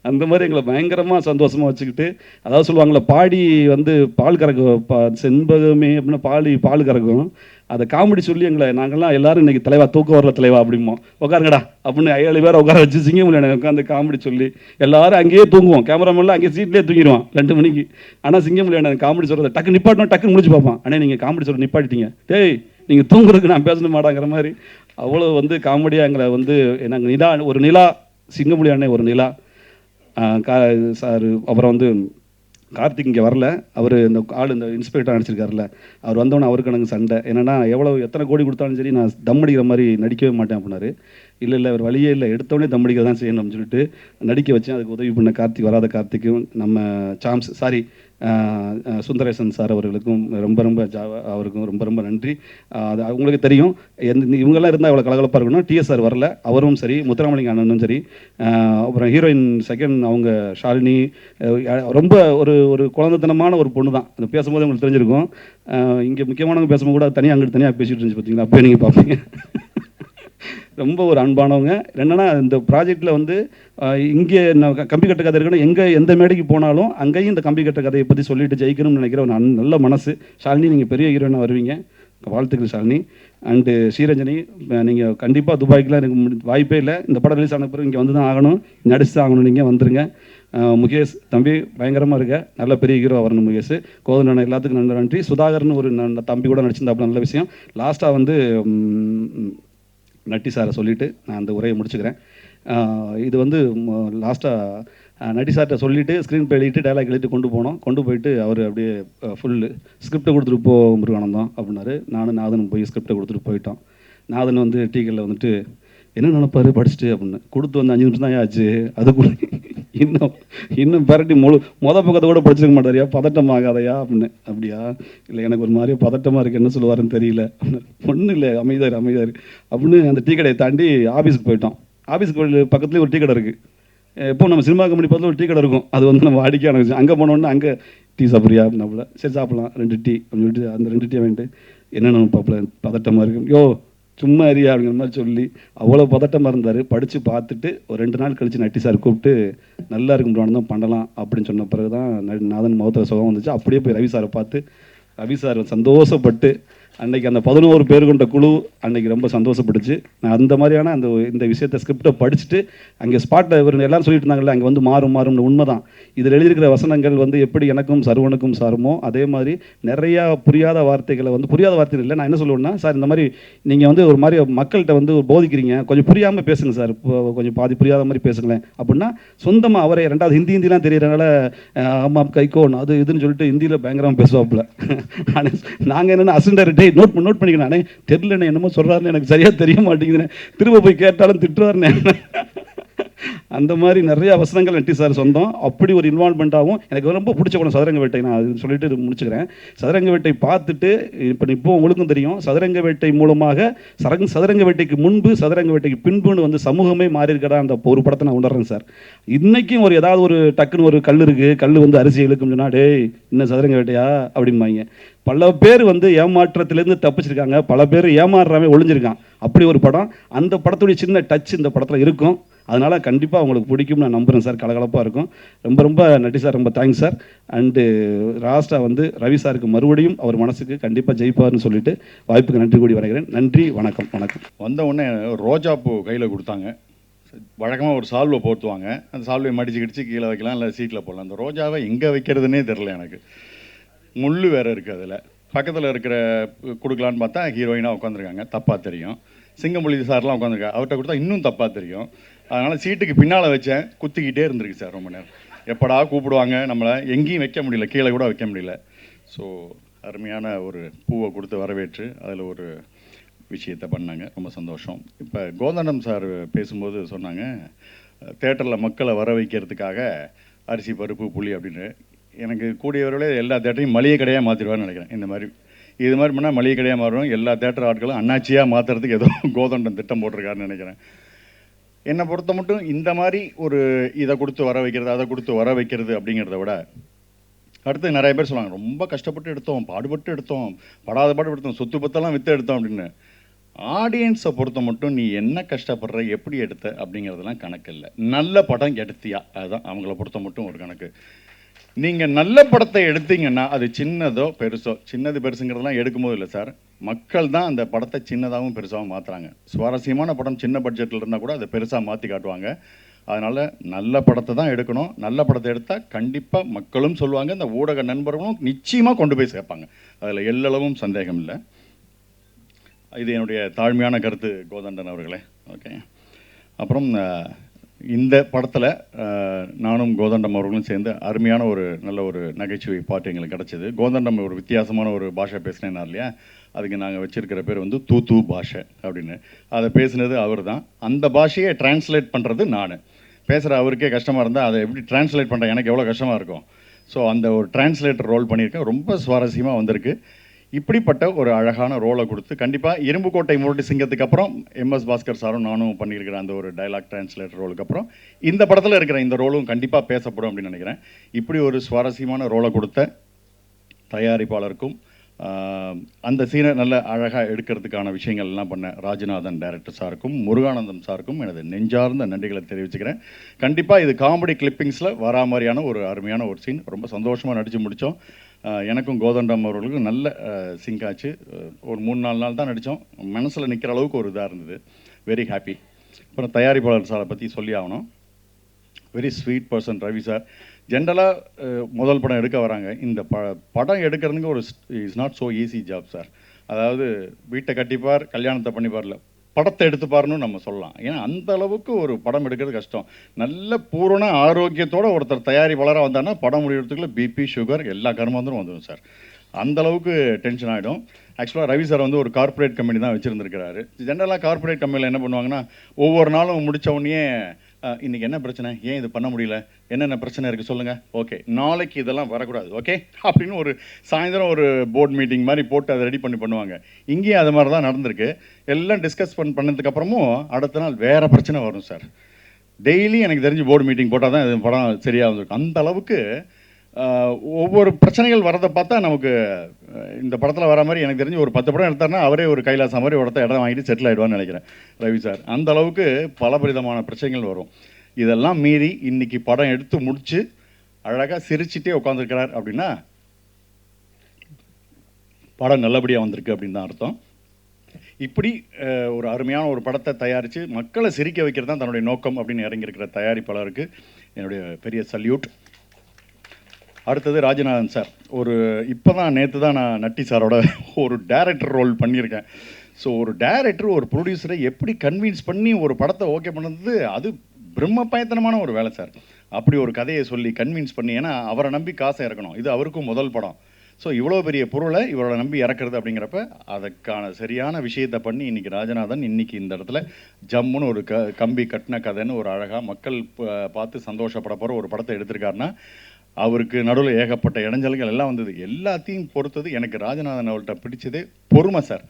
அந்த மாதிரி எங்களை பயங்கரமாக சந்தோஷமாக வச்சுக்கிட்டு, அதாவது சொல்லுவாங்களே பாடி வந்து பால் கறக்கும், செண்பகமே அப்படின்னா பால் கறக்கும், அதை காமெடி சொல்லி நாங்கள்லாம் எல்லாரும் இன்றைக்கி தலைவா தூக்கம் வரல தலைவா அப்படிமோ, உட்காருங்கடா அப்படின்னு 7 பேரை உட்கார வச்சு சிங்கமொழி அண்ணன் உட்காந்து காமெடி சொல்லி எல்லாரும் அங்கேயே தூங்குவோம். கேமராமேன்லாம் அங்கேயே சீட்லேயே தூங்கிடுவான் 2 மணிக்கு. ஆனால் சிங்கமொழி அண்ணன் காமெடி சொல்கிறத டக்கு நிப்பாட்டணும், டக்குன்னு முடிச்சு பார்ப்பான். அண்ணே நீங்கள் காமெடி சொல்ல நிப்பாட்டிட்டீங்க, டேய் நீங்கள் தூங்குறதுக்கு நான் பேசணும் மாட்டாங்கிற மாதிரி அவ்வளோ வந்து காமெடியாக எங்களை வந்து நாங்கள் ஒரு நிலா, சிங்கமொழி அண்ணன் ஒரு நிலா சார். அப்புறம் வந்து கார்த்திக் இங்கே வரல, அவர் இந்த இன்ஸ்பெக்டர் நடிச்சிருக்காருல்ல, அவர் வந்தோன்னே அவருக்கு எனக்கு சண்டை. என்னென்னா எத்தனை கோடி கொடுத்தாலும் சரி நான் தம் அடிக்கிற மாதிரி நடிக்கவே மாட்டேன் அப்படின்னாரு. இல்லை அவர் வழியே இல்லை, எடுத்தோடனே தம் அடிக்க தான் செய்யணும் அப்படின்னு சொல்லிட்டு நடிக்க வச்சேன். அதுக்கு உதவி பண்ண கார்த்திக், வராத கார்த்திக்கும், நம்ம சுந்தரேசன் சார் அவர்களுக்கும் ரொம்ப அவருக்கும் ரொம்ப நன்றி. அது அவங்களுக்கு தெரியும், இவங்கெல்லாம் இருந்தால் அவ்வளோ கலகலப்பாக இருக்கணும். டிஎஸ் சார் வரல, அவரும் சரி, முத்துராமலிங்க அண்ணனும் சரி. அப்புறம் ஹீரோயின் செகண்ட் அவங்க ஷாலினி, ரொம்ப ஒரு குழந்தைத்தனமான ஒரு பொண்ணு தான். அந்த பேசும்போது உங்களுக்கு தெரிஞ்சிருக்கும். இங்கே முக்கியமானவங்க பேசும்போது கூட அங்கிட்டு தனியாக பேசிகிட்டு இருந்துச்சு பார்த்தீங்களா, அப்போ நீங்கள் பார்ப்பீங்க. ரொம்ப ஒரு அன்பானவங்க. என்னென்னா இந்த ப்ராஜெக்டில் வந்து இங்கே கம்பி கட்ட கதை இருக்கணும், எந்த மேடைக்கு போனாலும் அங்கேயும் இந்த கம்பி கட்ட கதையை பற்றி சொல்லிட்டு ஜெயிக்கணும்னு நினைக்கிற ஒரு நல்ல மனசு. ஷாலினி, நீங்கள் பெரிய ஹீரோயினாக வருவீங்க, வாழ்த்துக்கள் ஷாலினி. அண்டு ஸ்ரீரஞ்சனி, நீங்கள் கண்டிப்பாக துபாய்க்குலாம் எனக்கு வாய்ப்பே இல்லை, இந்த படம் ரிலீஸ் ஆன பிறகு இங்கே வந்து தான் ஆகணும், நடிச்சு தான் ஆகணும், நீங்கள் வந்துருங்க. முகேஷ் தம்பி பயங்கரமாக இருக்க, நல்ல பெரிய ஹீரோ வரணும் முகேஷ். கோதன் எல்லாத்துக்கும் நல்ல நன்றி. சுதாகர்னு ஒரு தம்பி கூட நடிச்சிருந்தாப்புல, நல்ல விஷயம். லாஸ்ட்டாக வந்து நட்டி சாரை சொல்லிவிட்டு நான் அந்த உரையை முடிச்சுக்கிறேன். இது வந்து லாஸ்ட்டாக நட்டி சார்கிட்ட சொல்லிவிட்டு ஸ்க்ரீன் பே எழுதிட்டு டைலாக் எழுதிட்டு கொண்டு போயிட்டு அவர் அப்படியே ஃபுல்லு ஸ்கிரிப்டை கொடுத்துட்டு போ முருகானந்தம் அப்படின்னாரு. நாதனும் போய் ஸ்கிரிப்டை கொடுத்துட்டு போயிட்டோம். நாதன் வந்து டீக்கல்ல வந்துட்டு என்ன நினைப்பாரு படிச்சுட்டு அப்படின்னு கொடுத்து வந்து 5 நிமிஷம் தான் ஆச்சு. அதுக்குள்ளே இன்னும் பரட்டி பக்கத்தை கூட படிச்சிருக்க மாட்டாரியா, பதட்டமாகாதையா அப்படின்னு. அப்படியா, இல்லை எனக்கு ஒரு மாதிரியே பதட்டமாக இருக்குது, என்ன சொல்லுவாருன்னு தெரியல. ஒன்றும் இல்லை, அமைதியார் அப்படின்னு அந்த டீ கடையை தாண்டி ஆஃபீஸுக்கு போயிட்டோம். ஆஃபீஸுக்கு பக்கத்துலேயே ஒரு டீ கடை இருக்குது. எப்போ நம்ம சினிமா கம்பெனி பக்கத்தில் ஒரு டீ கடை இருக்கும், அது வந்து நம்ம வாடிக்கையான விஷயம். அங்கே போனோன்னா அங்கே டீ சாப்பிட்றியா அப்படின்னாப்புல, சரி சாப்பிட்லாம் 2 டீ அப்படின்னு சொல்லிட்டு அந்த 2 டீ வாங்கிட்டு என்னென்ன பார்ப்பல பதட்டமாக இருக்கும், யோ சும்மா அறியா அப்படிங்கிற மாதிரி சொல்லி அவ்வளோ பதட்டமாக இருந்தார். படித்து பார்த்துட்டு ஒரு 2 நாள் கழித்து நட்டி சார் கூப்பிட்டு நல்லா இருக்கும் தான் பண்ணலாம் அப்படின்னு சொன்ன பிறகு தான் நாதன் முகத்தில் சுகம் வந்துச்சு. அப்படியே போய் ரவி சாரை பார்த்து ரவி சார் சந்தோஷப்பட்டு அன்றைக்கி அந்த 11 பேர் கொண்ட குழு அன்றைக்கி ரொம்ப சந்தோஷப்பட்டுச்சு. நான் அந்த மாதிரியான இந்த விஷயத்தை ஸ்கிரிப்டை படிச்சுட்டு அங்கே ஸ்பாட்டில் இவர் எல்லோரும் சொல்லிட்டு இருந்தாங்கல்ல, அங்கே வந்து மாறும்னு உண்மை தான். இதில் எழுதியிருக்கிற வசனங்கள் வந்து எப்படி எனக்கும் சரவணுக்கும் சாருமோ அதே மாதிரி நிறையா புரியாத வார்த்தைகளை வந்து புரியாத வார்த்தைகள் இல்லை. நான் என்ன சொல்லுவேன்னா, சார் இந்த மாதிரி நீங்கள் வந்து ஒரு மாதிரி மக்கள்கிட்ட வந்து போதிக்கிறீங்க, கொஞ்சம் புரியாமல் பேசுங்க சார், கொஞ்சம் பாதி புரியாத மாதிரி பேசுங்களேன் அப்படின்னா சொந்தமாக அவரே 2வது ஹிந்திலாம் தெரியறதுனால ஆமாம் கைகோன் அது இதுன்னு சொல்லிட்டு ஹிந்தியில் பயங்கரமாக பேசுவாப்புல. ஆனால் நாங்கள் என்னென்ன அசண்டர்டே நோட் பண்ணிக்கிறேன், நானே தெரிலண்ணே என்னமோ சொல்கிறாருன்னு எனக்கு சரியாக தெரிய மாட்டேங்குதுண்ணே, திரும்ப போய் கேட்டாலும் திட்டுவாருண்ணே. அந்த மாதிரி நிறைய வசனங்கள் நட்டி சார் சொந்தம். அப்படி ஒரு இன்வால்மெண்ட்டாகவும் எனக்கு ரொம்ப பிடிச்ச படம் சதுரங்க வேட்டை. நான் அது சொல்லிட்டு முடிச்சுக்கிறேன். சதுரங்க வேட்டை பார்த்துட்டு இப்போ உங்களுக்கும் தெரியும், சதுரங்க வேட்டை மூலமாக சதுரங்க வேட்டைக்கு முன்பு சதுரங்க வேட்டைக்கு பின்புன்னு வந்து சமூகமே மாறி இருக்கடா அந்த ஒரு படத்தை நான் உணர்றேன் சார். இன்றைக்கும் ஏதாவது ஒரு டக்குன்னு ஒரு கல் இருக்குது, கல் வந்து அரிசி இழுக்கும் சொன்னா டேய் இன்னும் சதுரங்க வேட்டையா அப்படிம்பாங்க. பல பேர் வந்து ஏமாற்றத்திலேருந்து தப்பிச்சிருக்காங்க, பல பேர் ஏமாறுறாமே ஒளிஞ்சிருக்கான். அப்படி ஒரு படம். அந்த படத்துடைய சின்ன டச் இந்த படத்தில் இருக்கும். அதனால் கண்டிப்பாக உங்களுக்கு பிடிக்கும் நான் நம்புகிறேன் சார். கலகலப்பாக இருக்கும். ரொம்ப நன்றி சார், ரொம்ப தேங்க்ஸ் சார். அண்டு லாஸ்ட்டாக வந்து ரவி சாருக்கு மறுபடியும் அவர் மனசுக்கு கண்டிப்பாக ஜெயிப்பார்னு சொல்லிட்டு வாய்ப்புக்கு நன்றி கூடி வரைகிறேன். நன்றி, வணக்கம். வந்த உடனே ரோஜாப்பூ கையில் கொடுத்தாங்க. வழக்கமாக ஒரு சால்வை போட்டுவாங்க, அந்த சால்வை மடிச்சு கிடிச்சு கீழே வைக்கலாம், இல்லை சீட்டில் போடலாம். அந்த ரோஜாவை எங்கே வைக்கிறதுனே தெரில எனக்கு. முள் வேறு இருக்குது அதில். பக்கத்தில் இருக்கிற கொடுக்கலான்னு பார்த்தா ஹீரோயினாக உட்காந்துருக்காங்க, தப்பாக தெரியும். சிங்கமொழி சார்லாம் உட்காந்துருக்காங்க, அவர்கிட்ட கொடுத்தா இன்னும் தப்பாக தெரியும். அதனால் சீட்டுக்கு பின்னால் வச்சேன், குத்திக்கிட்டே இருந்திருக்கு சார் ரொம்ப நேரம். எப்படா கூப்பிடுவாங்க நம்மளை, எங்கேயும் வைக்க முடியல, கீழே கூட வைக்க முடியல. ஸோ அருமையான ஒரு பூவை கொடுத்து வரவேற்று அதில் ஒரு விஷயத்தை பண்ணாங்க, ரொம்ப சந்தோஷம். இப்போ கோதண்டம் சார் பேசும்போது சொன்னாங்க, தேட்டரில் மக்களை வர வைக்கிறதுக்காக அரிசி பருப்பு புளி அப்படின்னு. எனக்கு கூடியவர்களே எல்லா தேட்டரையும் மளிகை கடையாக மாற்றிடுவார்னு நினைக்கிறேன். இது மாதிரி பண்ணால் மளிகை கடையாக மாறும். எல்லா தேட்டர் ஆட்களும் அண்ணாச்சியாக மாற்றுறதுக்கு ஏதோ கோதண்டம் திட்டம் போட்டிருக்காருன்னு நினைக்கிறேன். என்னை பொறுத்த மட்டும் இந்த மாதிரி ஒரு இதை கொடுத்து வர வைக்கிறது, அதை கொடுத்து வர வைக்கிறது அப்படிங்கிறத விட அடுத்து நிறைய பேர் சொல்லுவாங்க, ரொம்ப கஷ்டப்பட்டு எடுத்தோம், பாடுபட்டு எடுத்தோம், படாத பாடு எடுத்தோம், சொத்து பத்தெல்லாம் விற்று எடுத்தோம் அப்படின்னு. ஆடியன்ஸை பொறுத்த மட்டும் நீ என்ன கஷ்டப்படுற, எப்படி எடுத்த அப்படிங்கிறதெல்லாம் கணக்கு இல்லை. நல்ல படம் எடுத்தியா, அதுதான் அவங்கள பொறுத்த மட்டும் ஒரு கணக்கு. நீங்கள் நல்ல படத்தை எடுத்தீங்கன்னா அது சின்னதோ பெருசோ, சின்னது பெருசுங்கிறதெல்லாம் எடுக்கும்போது இல்லை சார், மக்கள் தான் அந்த படத்தை சின்னதாகவும் பெருசாகவும் மாற்றுறாங்க. சுவாரஸ்யமான படம் சின்ன பட்ஜெட்டில் இருந்தால் கூட அதை பெருசாக மாற்றி காட்டுவாங்க. அதனால் நல்ல படத்தை தான் எடுக்கணும். நல்ல படத்தை எடுத்தால் கண்டிப்பாக மக்களும் சொல்லுவாங்க, இந்த ஊடக நண்பர்களும் நிச்சயமாக கொண்டு போய் சேர்ப்பாங்க. அதில் எல்லளவும் சந்தேகம் இல்லை. இது என்னுடைய தாழ்மையான கருத்து கோதண்டன் அவர்களே. ஓகே. அப்புறம் இந்த படத்தில் நானும் கோதண்டம் அவர்களும் சேர்ந்து அருமையான ஒரு நல்ல ஒரு நகைச்சுவை பாட்டு எங்களுக்கு கிடச்சிது. கோதண்டம் ஒரு வித்தியாசமான ஒரு பாஷை பேசினேன்னா இல்லையா, அதுக்கு நாங்கள் வச்சுருக்கிற பேர் வந்து தூ பாஷை அப்படின்னு. அதை பேசுனது அவர் தான். அந்த பாஷையை டிரான்ஸ்லேட் பண்ணுறது நான். பேசுகிற அவருக்கே கஷ்டமாக இருந்தால் அதை எப்படி டிரான்ஸ்லேட் பண்ணுறேன், எனக்கு எவ்வளோ கஷ்டமாக இருக்கும். ஸோ அந்த ஒரு டிரான்ஸ்லேட்டர் ரோல் பண்ணியிருக்கேன், ரொம்ப சுவாரஸ்யமாக வந்திருக்கு. இப்படிப்பட்ட ஒரு அழகான ரோலை கொடுத்து கண்டிப்பாக இரும்புக்கோட்டை முரட்டு சிங்கத்துக்கு அப்புறம் MS பாஸ்கர் சாரும் நானும் பண்ணியிருக்கிற அந்த ஒரு டைலாக் டிரான்ஸ்லேட்டர் ரோலுக்கு அப்புறம் இந்த படத்தில் இருக்கிற இந்த ரோலும் கண்டிப்பாக பேசப்படும் அப்படின்னு நினைக்கிறேன். இப்படி ஒரு சுவாரஸ்யமான ரோலை கொடுத்த தயாரிப்பாளருக்கும் அந்த சீனை நல்ல அழகாக எடுக்கிறதுக்கான விஷயங்கள் எல்லாம் பண்ண ராஜநாதன் டைரக்டர் சாருக்கும் முருகானந்தம் சாருக்கும் எனது நெஞ்சார்ந்த நன்றிகளை தெரிவிச்சுக்கிறேன். கண்டிப்பாக இது காமெடி கிளிப்பிங்ஸில் வரா மாதிரியான ஒரு அருமையான ஒரு சீன், ரொம்ப சந்தோஷமாக நடித்து முடித்தோம். எனக்கும் கோதண்டம் அவர்களுக்கும் நல்ல சிங்க் ஆச்சு. ஒரு 3-4 நாள் தான் நடித்தோம், மனசில் நிற்கிற அளவுக்கு ஒரு இதாக இருந்தது. Very happy. அப்புறம் தயாரிப்பாளர் சாரை பற்றி சொல்லி ஆகணும். Very sweet person Ravi sir. ஜென்ரலாக முதல் படம் எடுக்க வராங்க. இந்த படம் எடுக்கிறதுக்கு ஒரு is not so easy job sir. அதாவது வீட்டை கட்டிப்பார், கல்யாணத்தை பண்ணிப்பார்ல, படத்தை எடுத்துப்பாருன்னு நம்ம சொல்லலாம். ஏன்னா அந்த அளவுக்கு ஒரு படம் எடுக்கிறது கஷ்டம். நல்ல பூரண ஆரோக்கியத்தோடு ஒருத்தர் தயாரிப்பாளராக வந்தாங்கன்னா படம் முடிகிறதுக்குள்ள பிபி சுகர் எல்லா கர்மாந்தரும் வந்துடும் சார். அந்தளவுக்கு டென்ஷன் ஆகிடும். ஆக்சுவலாக ரவி சார் வந்து ஒரு கார்ப்பரேட் கம்பெனி தான் வச்சுருந்துருக்கிறாரு. ஜென்ரலாக கார்ப்பரேட் கம்பெனியில் என்ன பண்ணுவாங்கன்னா, ஒவ்வொரு நாளும் முடித்த உடனே இன்றைக்கி என்ன பிரச்சனை, ஏன் இது பண்ண முடியல, என்னென்ன பிரச்சனை இருக்குது சொல்லுங்கள், ஓகே நாளைக்கு இதெல்லாம் வரக்கூடாது, ஓகே அப்படின்னு ஒரு சாயந்தரம் ஒரு போர்ட் மீட்டிங் மாதிரி போட்டு அதை ரெடி பண்ணுவாங்க. இங்கேயும் அது மாதிரி தான் நடந்திருக்கு. எல்லாம் டிஸ்கஸ் பண்ணதுக்கப்புறமும் அடுத்த நாள் வேறு பிரச்சனை வரும் சார். டெய்லி எனக்கு தெரிஞ்சு போர்டு மீட்டிங் போட்டால் தான் இது படம் சரியாக வந்திருக்கும். அந்த அளவுக்கு ஒவ்வொரு பிரச்சனைகள் வரதை பார்த்தா நமக்கு இந்த படத்தில் வர மாதிரி எனக்கு தெரிஞ்சு ஒரு 10 படம் எடுத்தாருன்னா அவரே ஒரு கைலாசம் மாதிரி ஒரு இடம் வாங்கிட்டு செட்டில் ஆகிடுவான்னு நினைக்கிறேன் ரவி சார். அந்த அளவுக்கு பலவிதமான பிரச்சனைகள் வரும். இதெல்லாம் மீறி இன்னைக்கு படம் எடுத்து முடித்து அழகாக சிரிச்சிட்டே உட்காந்துருக்கிறார் அப்படின்னா படம் நல்லபடியாக வந்திருக்கு அப்படின்னு தான் அர்த்தம். இப்படி ஒரு அருமையான ஒரு படத்தை தயாரித்து மக்களை சிரிக்க வைக்கிறது தான் தன்னுடைய நோக்கம் அப்படின்னு இறங்கியிருக்கிற தயாரிப்பாளருக்கு என்னுடைய பெரிய சல்யூட். அடுத்தது ராஜநாதன் சார். இப்போ தான் நேற்று தான் நான் நட்டி சாரோட ஒரு டைரக்டர் ரோல் பண்ணியிருக்கேன். ஸோ ஒரு டைரக்டர் ஒரு ப்ரொடியூசரை எப்படி கன்வின்ஸ் பண்ணி ஒரு படத்தை ஓகே பண்ணது அது பிரம்மபயத்தனமான ஒரு வேலை சார். அப்படி ஒரு கதையை சொல்லி கன்வின்ஸ் பண்ணி, ஏன்னா அவரை நம்பி காசை இறக்கணும், இது அவருக்கும் முதல் படம். ஸோ இவ்வளோ பெரிய பொருளை இவரோட நம்பி இறக்குறது அப்படிங்கிறப்ப அதுக்கான சரியான விஷயத்தை பண்ணி இன்றைக்கி ராஜநாதன் இன்றைக்கி இந்த இடத்துல ஜம்முன்னு ஒரு கம்பி கட்டின கதைன்னு ஒரு அழகாக மக்கள் பார்த்து சந்தோஷப்பட போகிற ஒரு படத்தை எடுத்திருக்காருன்னா அவருக்கு நடுவில் ஏகப்பட்ட இடைஞ்சல்கள் எல்லாம் வந்தது. எல்லாத்தையும் பொறுத்தது எனக்கு ராஜநாதன் அவர்கிட்ட பிடிச்சதே பொறுமை சார்.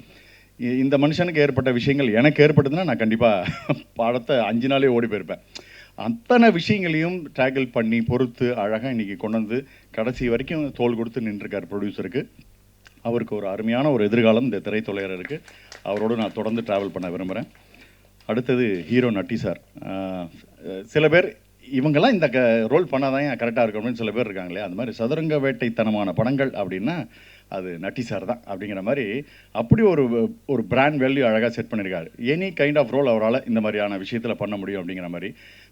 இந்த மனுஷனுக்கு ஏற்பட்ட விஷயங்கள் எனக்கு ஏற்பட்டதுன்னா நான் கண்டிப்பாக படத்தை 5 நாளே ஓடி போயிருப்பேன். அத்தனை விஷயங்களையும் டேக்கிள் பண்ணி பொறுத்து அழகாக இன்றைக்கி கொண்டு வந்து கடைசி வரைக்கும் தோள் கொடுத்து நின்றுருக்கார் ப்ரொடியூசருக்கு. அவருக்கு ஒரு அருமையான ஒரு எதிர்காலம் இந்த திரைத்துறையில் இருக்குது. அவரோடு நான் தொடர்ந்து ட்ராவல் பண்ண விரும்புகிறேன். அடுத்தது ஹீரோ நட்டி சார். சில பேர் இவங்கெல்லாம் இந்த ரோல் பண்ணாதான் கரெக்டாக இருக்கும் அப்படின்னு சில பேர் இருக்காங்களே, அந்த மாதிரி சதுரங்க வேட்டைத்தனமான படங்கள் அப்படின்னா அது நட்டி சார் தான் அப்படிங்கிற மாதிரி அப்படி ஒரு பிராண்ட் வேல்யூ அழகாக செட் பண்ணியிருக்காரு. எனி கைண்ட் ஆஃப் ரோல் அவரால் இந்த மாதிரியான விஷயத்தில் பண்ண முடியும் அப்படிங்கிற மாதிரி.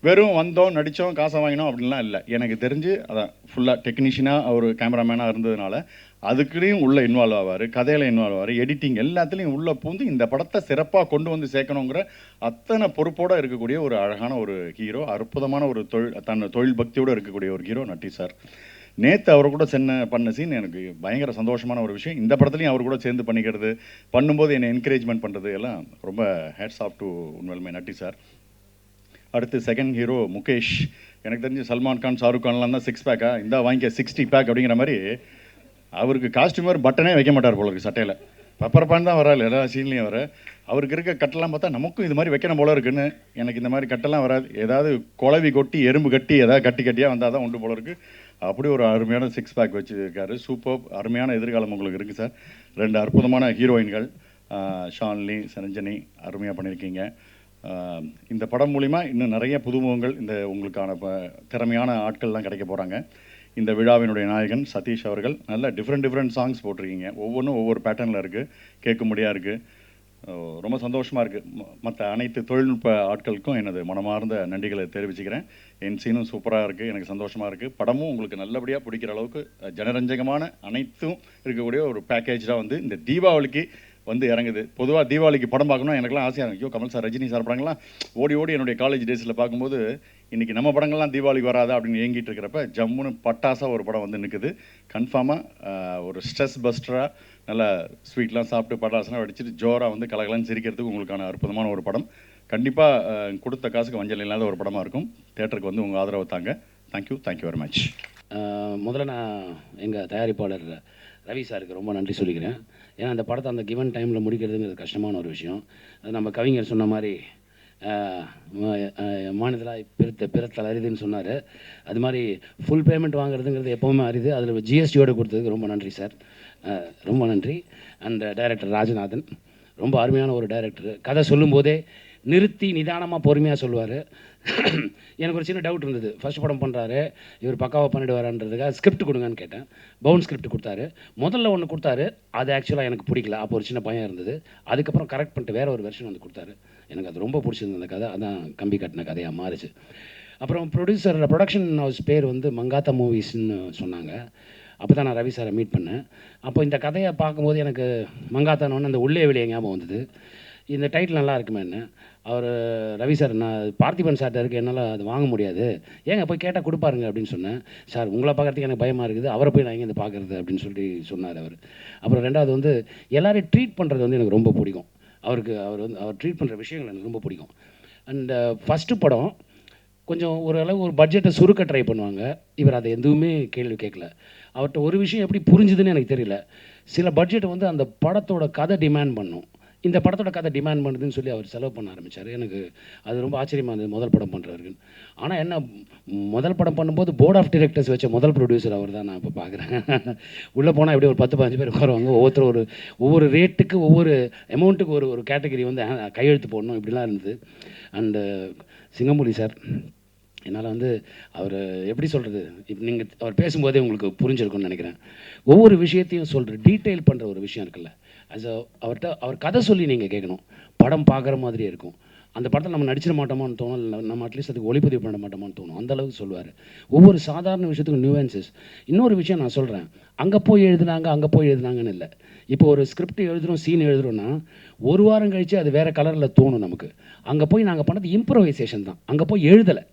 வெறும் வந்தோம் நடித்தோம் காசை வாங்கினோம் அப்படின்லாம் இல்லை. எனக்கு தெரிஞ்சு அதான் ஃபுல்லாக டெக்னீஷியனாக அவர் கேமராமேனாக இருந்ததுனால அதுக்குலேயும் உள்ளே இன்வால்வ் ஆவார், கதையில் இன்வால்வ் ஆவார், எடிட்டிங் எல்லாத்துலேயும் உள்ளே பூந்து இந்த படத்தை சிறப்பாக கொண்டு வந்து சேர்க்கணுங்கிற அத்தனை பொறுப்போடு இருக்கக்கூடிய ஒரு அழகான ஒரு ஹீரோ, அற்புதமான ஒரு தொழில் பக்தியோடு இருக்கக்கூடிய ஒரு ஹீரோ நட்டி சார். நேற்று அவர் கூட பண்ண சீன் எனக்கு பயங்கர சந்தோஷமான ஒரு விஷயம். இந்த படத்துலையும் அவர் கூட சேர்ந்து பண்ணிக்கிறது, பண்ணும்போது என்னை என்கரேஜ்மெண்ட் பண்ணுறது எல்லாம் ரொம்ப ஹேட்ஸ் ஆஃப் டு உண்மையிலுமே நட்டி சார். அடுத்து செகண்ட் ஹீரோ முகேஷ். எனக்கு தெரிஞ்சு சல்மான் கான் ஷாருக் கான்லாம் தான் 6 பேக்கா இந்த வாங்கிக்க 60 பேக் அப்படிங்கிற மாதிரி அவருக்கு காஸ்டியூமர் பட்டனே வைக்க மாட்டார் போல இருக்குது சட்டையில். பப்பரப்பான் தான் வராது எல்லா சீன்லேயும் வர. அவருக்கு இருக்க கட்டெல்லாம் பார்த்தா நமக்கும் இது மாதிரி வைக்கணும் போல இருக்குன்னு. எனக்கு இந்த மாதிரி கட்டெல்லாம் வராது, ஏதாவது குழவி கொட்டி எறும்பு கட்டி ஏதாவது கட்டியாக வந்தால் தான் உண்டு போல இருக்குது. அப்படி ஒரு அருமையான 6 பேக் வச்சுருக்காரு. சூப்பர் அருமையான எதிர்காலம் உங்களுக்கு இருக்குது சார். 2 அற்புதமான ஹீரோயின்கள் ஷான்லி சரஞ்சனி அருமையாக பண்ணியிருக்கீங்க. இந்த படம் மூலிமா இன்னும் நிறைய புதுமுகங்கள் இந்த உங்களுக்கான திறமையான ஆட்கள்லாம் கிடைக்க போகிறாங்க. இந்த விழாவினுடைய நாயகன் சதீஷ் அவர்கள் நல்ல டிஃப்ரெண்ட் சாங்ஸ் போட்டிருக்கீங்க. ஒவ்வொன்றும் ஒவ்வொரு பேட்டர்னில் இருக்குது, கேட்கும்படியாக இருக்குது. ரொம்ப சந்தோஷமாக இருக்குது. மற்ற அனைத்து தொழில்நுட்ப ஆட்களுக்கும் எனது மனமார்ந்த நன்றிகளை தெரிவிச்சுக்கிறேன். என் சீனும் சூப்பராக இருக்குது, எனக்கு சந்தோஷமாக இருக்குது. படமும் உங்களுக்கு நல்லபடியாக பிடிக்கிற அளவுக்கு ஜனரஞ்சகமான அனைத்தும் இருக்கக்கூடிய ஒரு பேக்கேஜாக வந்து இந்த தீபாவளிக்கு வந்து இறங்குது. பொதுவாக தீபாவளிக்கு படம் பார்க்கணும் எனக்குலாம் ஆசையாக இருக்கும். ஐயோ கமல் சார் ரஜினி சார் படங்கள்லாம் ஓடி என்னுடைய காலேஜ் டேஸில் பார்க்கும்போது இன்றைக்கி நம்ம படங்கள்லாம் தீபாவளிக்கு வராதா அப்படின்னு ஏங்கிட்டு இருக்கிறப்ப ஜம்முன்னு பட்டாசாக ஒரு படம் வந்து நிற்குது. கன்ஃபார்மாக ஒரு ஸ்ட்ரெஸ் பஸ்டராக நல்லா ஸ்வீட்லாம் சாப்பிட்டு பட்டாசுலாம் வெடிச்சிட்டு ஜோராக வந்து கலகலன்னு சிரிக்கிறதுக்கு உங்களுக்கான அற்புதமான ஒரு படம். கண்டிப்பாக கொடுத்த காசுக்கு வஞ்சல் இல்லாத ஒரு படமாக இருக்கும். தேட்டருக்கு வந்து உங்கள் ஆதரவு தாங்க. Thank you very much. முதல்ல நான் எங்கள் தயாரிப்பாளர் ரவி சாருக்கு ரொம்ப நன்றி சொல்லிக்கிறேன். ஏன்னா அந்த படத்தை அந்த கிவன் டைமில் முடிக்கிறதுங்கிறது கஷ்டமான ஒரு விஷயம். அது நம்ம கவிஞர் சொன்ன மாதிரி மாநிலத்தில் பிறத்தல் அரிதுன்னு சொன்னார். அது மாதிரி ஃபுல் பேமெண்ட் வாங்குறதுங்கிறது எப்போவுமே அரிது. அதில் ஜிஎஸ்டியோடு கொடுத்ததுக்கு ரொம்ப நன்றி சார், ரொம்ப நன்றி. அண்ட் டைரக்டர் ராஜநாதன் ரொம்ப அருமையான ஒரு டைரக்டர். கதை சொல்லும்போதே நிறுத்தி நிதானமாக பொறுமையாக சொல்லுவார். எனக்கு ஒரு சின்ன டவுட் இருந்தது, ஃபர்ஸ்ட் படம் பண்ணுறாரு இவர் பக்காவாக பண்ணிடுவாரான்றதுக்காக ஸ்கிரிப்ட் கொடுங்கன்னு கேட்டேன். பவுன் ஸ்கிரிப்ட் கொடுத்தாரு. முதல்ல ஒன்று கொடுத்தாரு, அது ஆக்சுவலாக எனக்கு பிடிக்கல. அப்போ ஒரு சின்ன பயம் இருந்தது. அதுக்கப்புறம் கரெக்ட் பண்ணிட்டு வேறு ஒரு வெர்ஷன் வந்து கொடுத்தாரு. எனக்கு அது ரொம்ப பிடிச்சிருந்தது அந்த கதை. அதான் கம்பி கட்டின கதையாக மாறிச்சு. அப்புறம் ப்ரொடக்ஷன் ஹவுஸ் பேர் வந்து மங்காத்தா மூவிஸ்ன்னு சொன்னாங்க. அப்போ தான் நான் ரவி சாரை மீட் பண்ணேன். அப்போ இந்த கதையை பார்க்கும்போது எனக்கு மங்காத்தானோன்னு அந்த உள்ளே வெளியே ஞாபகம் வந்தது. இந்த டைட்டில் நல்லா இருக்குமே என்ன. அவர் ரவி சார் நான் பார்த்திபன் சார்ட்ட இருக்குது, என்னால் அது வாங்க முடியாது, ஏங்க போய் கேட்டால் கொடுப்பாருங்க அப்படின்னு சொன்னேன். சார் உங்களை பார்க்குறதுக்கு எனக்கு பயமாக இருக்குது, அவரை போய் நான் எங்கே இருந்து பார்க்குறது அப்படின்னு சொல்லி சொன்னார் அவர். அப்புறம் ரெண்டாவது வந்து எல்லோரையும் ட்ரீட் பண்ணுறது வந்து எனக்கு ரொம்ப பிடிக்கும். அவர் ட்ரீட் பண்ணுற விஷயங்கள் எனக்கு ரொம்ப பிடிக்கும். அண்ட் ஃபஸ்ட்டு படம் கொஞ்சம் ஓரளவு ஒரு பட்ஜெட்டை சுருக்க ட்ரை பண்ணுவாங்க. இவர் அதை எதுவுமே கேள்வி கேட்கல. அவர்கிட்ட ஒரு விஷயம் எப்படி புரிஞ்சுதுன்னு எனக்கு தெரியல. சில பட்ஜெட் வந்து அந்த படத்தோட கதை டிமாண்ட் பண்ணும். இந்த படத்தோட கதை டிமாண்ட் பண்ணுதுன்னு சொல்லி அவர் செலவு பண்ண ஆரம்பித்தார். எனக்கு அது ரொம்ப ஆச்சரியமாக இருந்தது முதல் படம் பண்ணுறவருக்கு. ஆனால் என்ன, முதல் படம் பண்ணும்போது போர்ட் ஆஃப் டைரக்டர்ஸ் வச்ச முதல் ப்ரொடியூசர் அவர் தான் நான் இப்போ பார்க்குறேன். உள்ளே போனால் எப்படி ஒரு 10-15 பேர் உட்காருவாங்க. ஒவ்வொரு ரேட்டுக்கு ஒவ்வொரு அமௌண்ட்டுக்கு ஒரு கேட்டகரி வந்து கையெழுத்து போடணும், இப்படிலாம் இருந்தது. அண்டு சிங்கம்புலி சார், என்னால் வந்து அவர் எப்படி சொல்கிறது, இப்போ நீங்கள் அவர் பேசும்போதே உங்களுக்கு புரிஞ்சிருக்கும்னு நினைக்கிறேன். ஒவ்வொரு விஷயத்தையும் சொல்கிற டீட்டெயில் பண்ணுற ஒரு விஷயம் இருக்குல்ல, அவர் கதை சொல்லி நீங்கள் கேட்கணும். படம் பார்க்குற மாதிரியே இருக்கும். அந்த படத்தில் நம்ம நடிச்சிட மாட்டோமான்னு தோணும், இல்லை நம்ம அட்லீஸ்ட் அதுக்கு ஒளிப்பதிவு பண்ண மாட்டோமான்னு தோணும். அந்த அளவுக்கு சொல்லுவார். ஒவ்வொரு சாதாரண விஷயத்துக்கும் நியூவன்சஸ். இன்னொரு விஷயம் நான் சொல்கிறேன், அங்கே போய் எழுதுனாங்கன்னு இல்லை. இப்போ ஒரு ஸ்கிரிப்ட் எழுதுகிறோம், சீன் எழுதுகிறோன்னா ஒரு வாரம் கழித்து அது வேறு கலரில் தோணும் நமக்கு. அங்கே போய் நாங்கள் பண்ணது இம்ப்ரோவைசேஷன் தான், அங்கே போய் எழுதலை.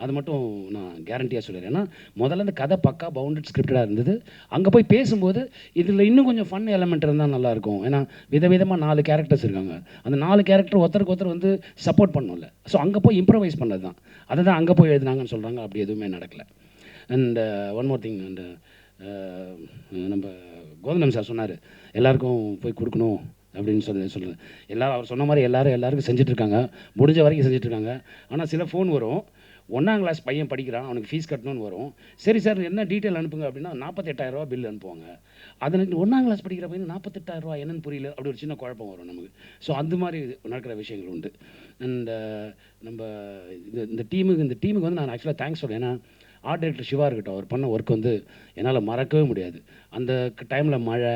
அது மட்டும் நான் கேரண்டியாக சொல்லிடுறேன். ஏன்னா முதல்ல இந்த கதை பக்கா பவுண்டட் ஸ்கிரிப்டடாக இருந்தது. அங்கே போய் பேசும்போது இதில் இன்னும் கொஞ்சம் ஃபன் எலமெண்ட் இருந்தால் நல்லாயிருக்கும். ஏன்னா விதவிதமாக 4 கேரக்டர்ஸ் இருக்காங்க. அந்த 4 கேரக்டர் ஒருத்தருக்கு ஒருத்தர் வந்து சப்போர்ட் பண்ணல. ஸோ அங்கே போய் இம்ப்ரவைஸ் பண்ணது தான். அதை தான் அங்கே போய் எழுதுனாங்கன்னு சொல்கிறாங்க. அப்படி எதுவுமே நடக்கலை. And one more thing, and நம்ம கோதண்டம் சார் சொன்னார், எல்லாருக்கும் போய் கொடுக்கணும் அப்படின்னு சொல்லுங்கள். எல்லோரும் அவர் சொன்ன மாதிரி எல்லாருக்கும் செஞ்சிட்ருக்காங்க, முடிஞ்ச வரைக்கும் செஞ்சிட்ருக்காங்க. ஆனால் சில ஃபோன் வரும், 1ஆம் கிளாஸ் பையன் படிக்கிறான், அவனுக்கு ஃபீஸ் கட்டணும்னு வரும். சரி சார் என்ன டீட்டெயில் அனுப்புங்க அப்படின்னா 48,000 ரூபா பில் அனுப்புவாங்க. அதுக்கு 1ஆம் கிளாஸ் படிக்கிற பையன் 48,000 ரூபா என்னன்னு புரியல, அப்படி ஒரு சின்ன குழப்பம் வரும் நமக்கு. ஸோ அந்த மாதிரி நடக்கிற விஷயங்கள் உண்டு. அண்ட் நம்ம இந்த டீமுக்கு வந்து நான் ஆக்சுவலாக தேங்க்ஸ் சொல்கிறேன். ஏன்னா ஆர்ட் டைரக்டர் சிவா இருக்கட்டும், அவர் பண்ண ஒர்க் வந்து என்னால் மறக்கவே முடியாது. அந்த டைமில் மழை,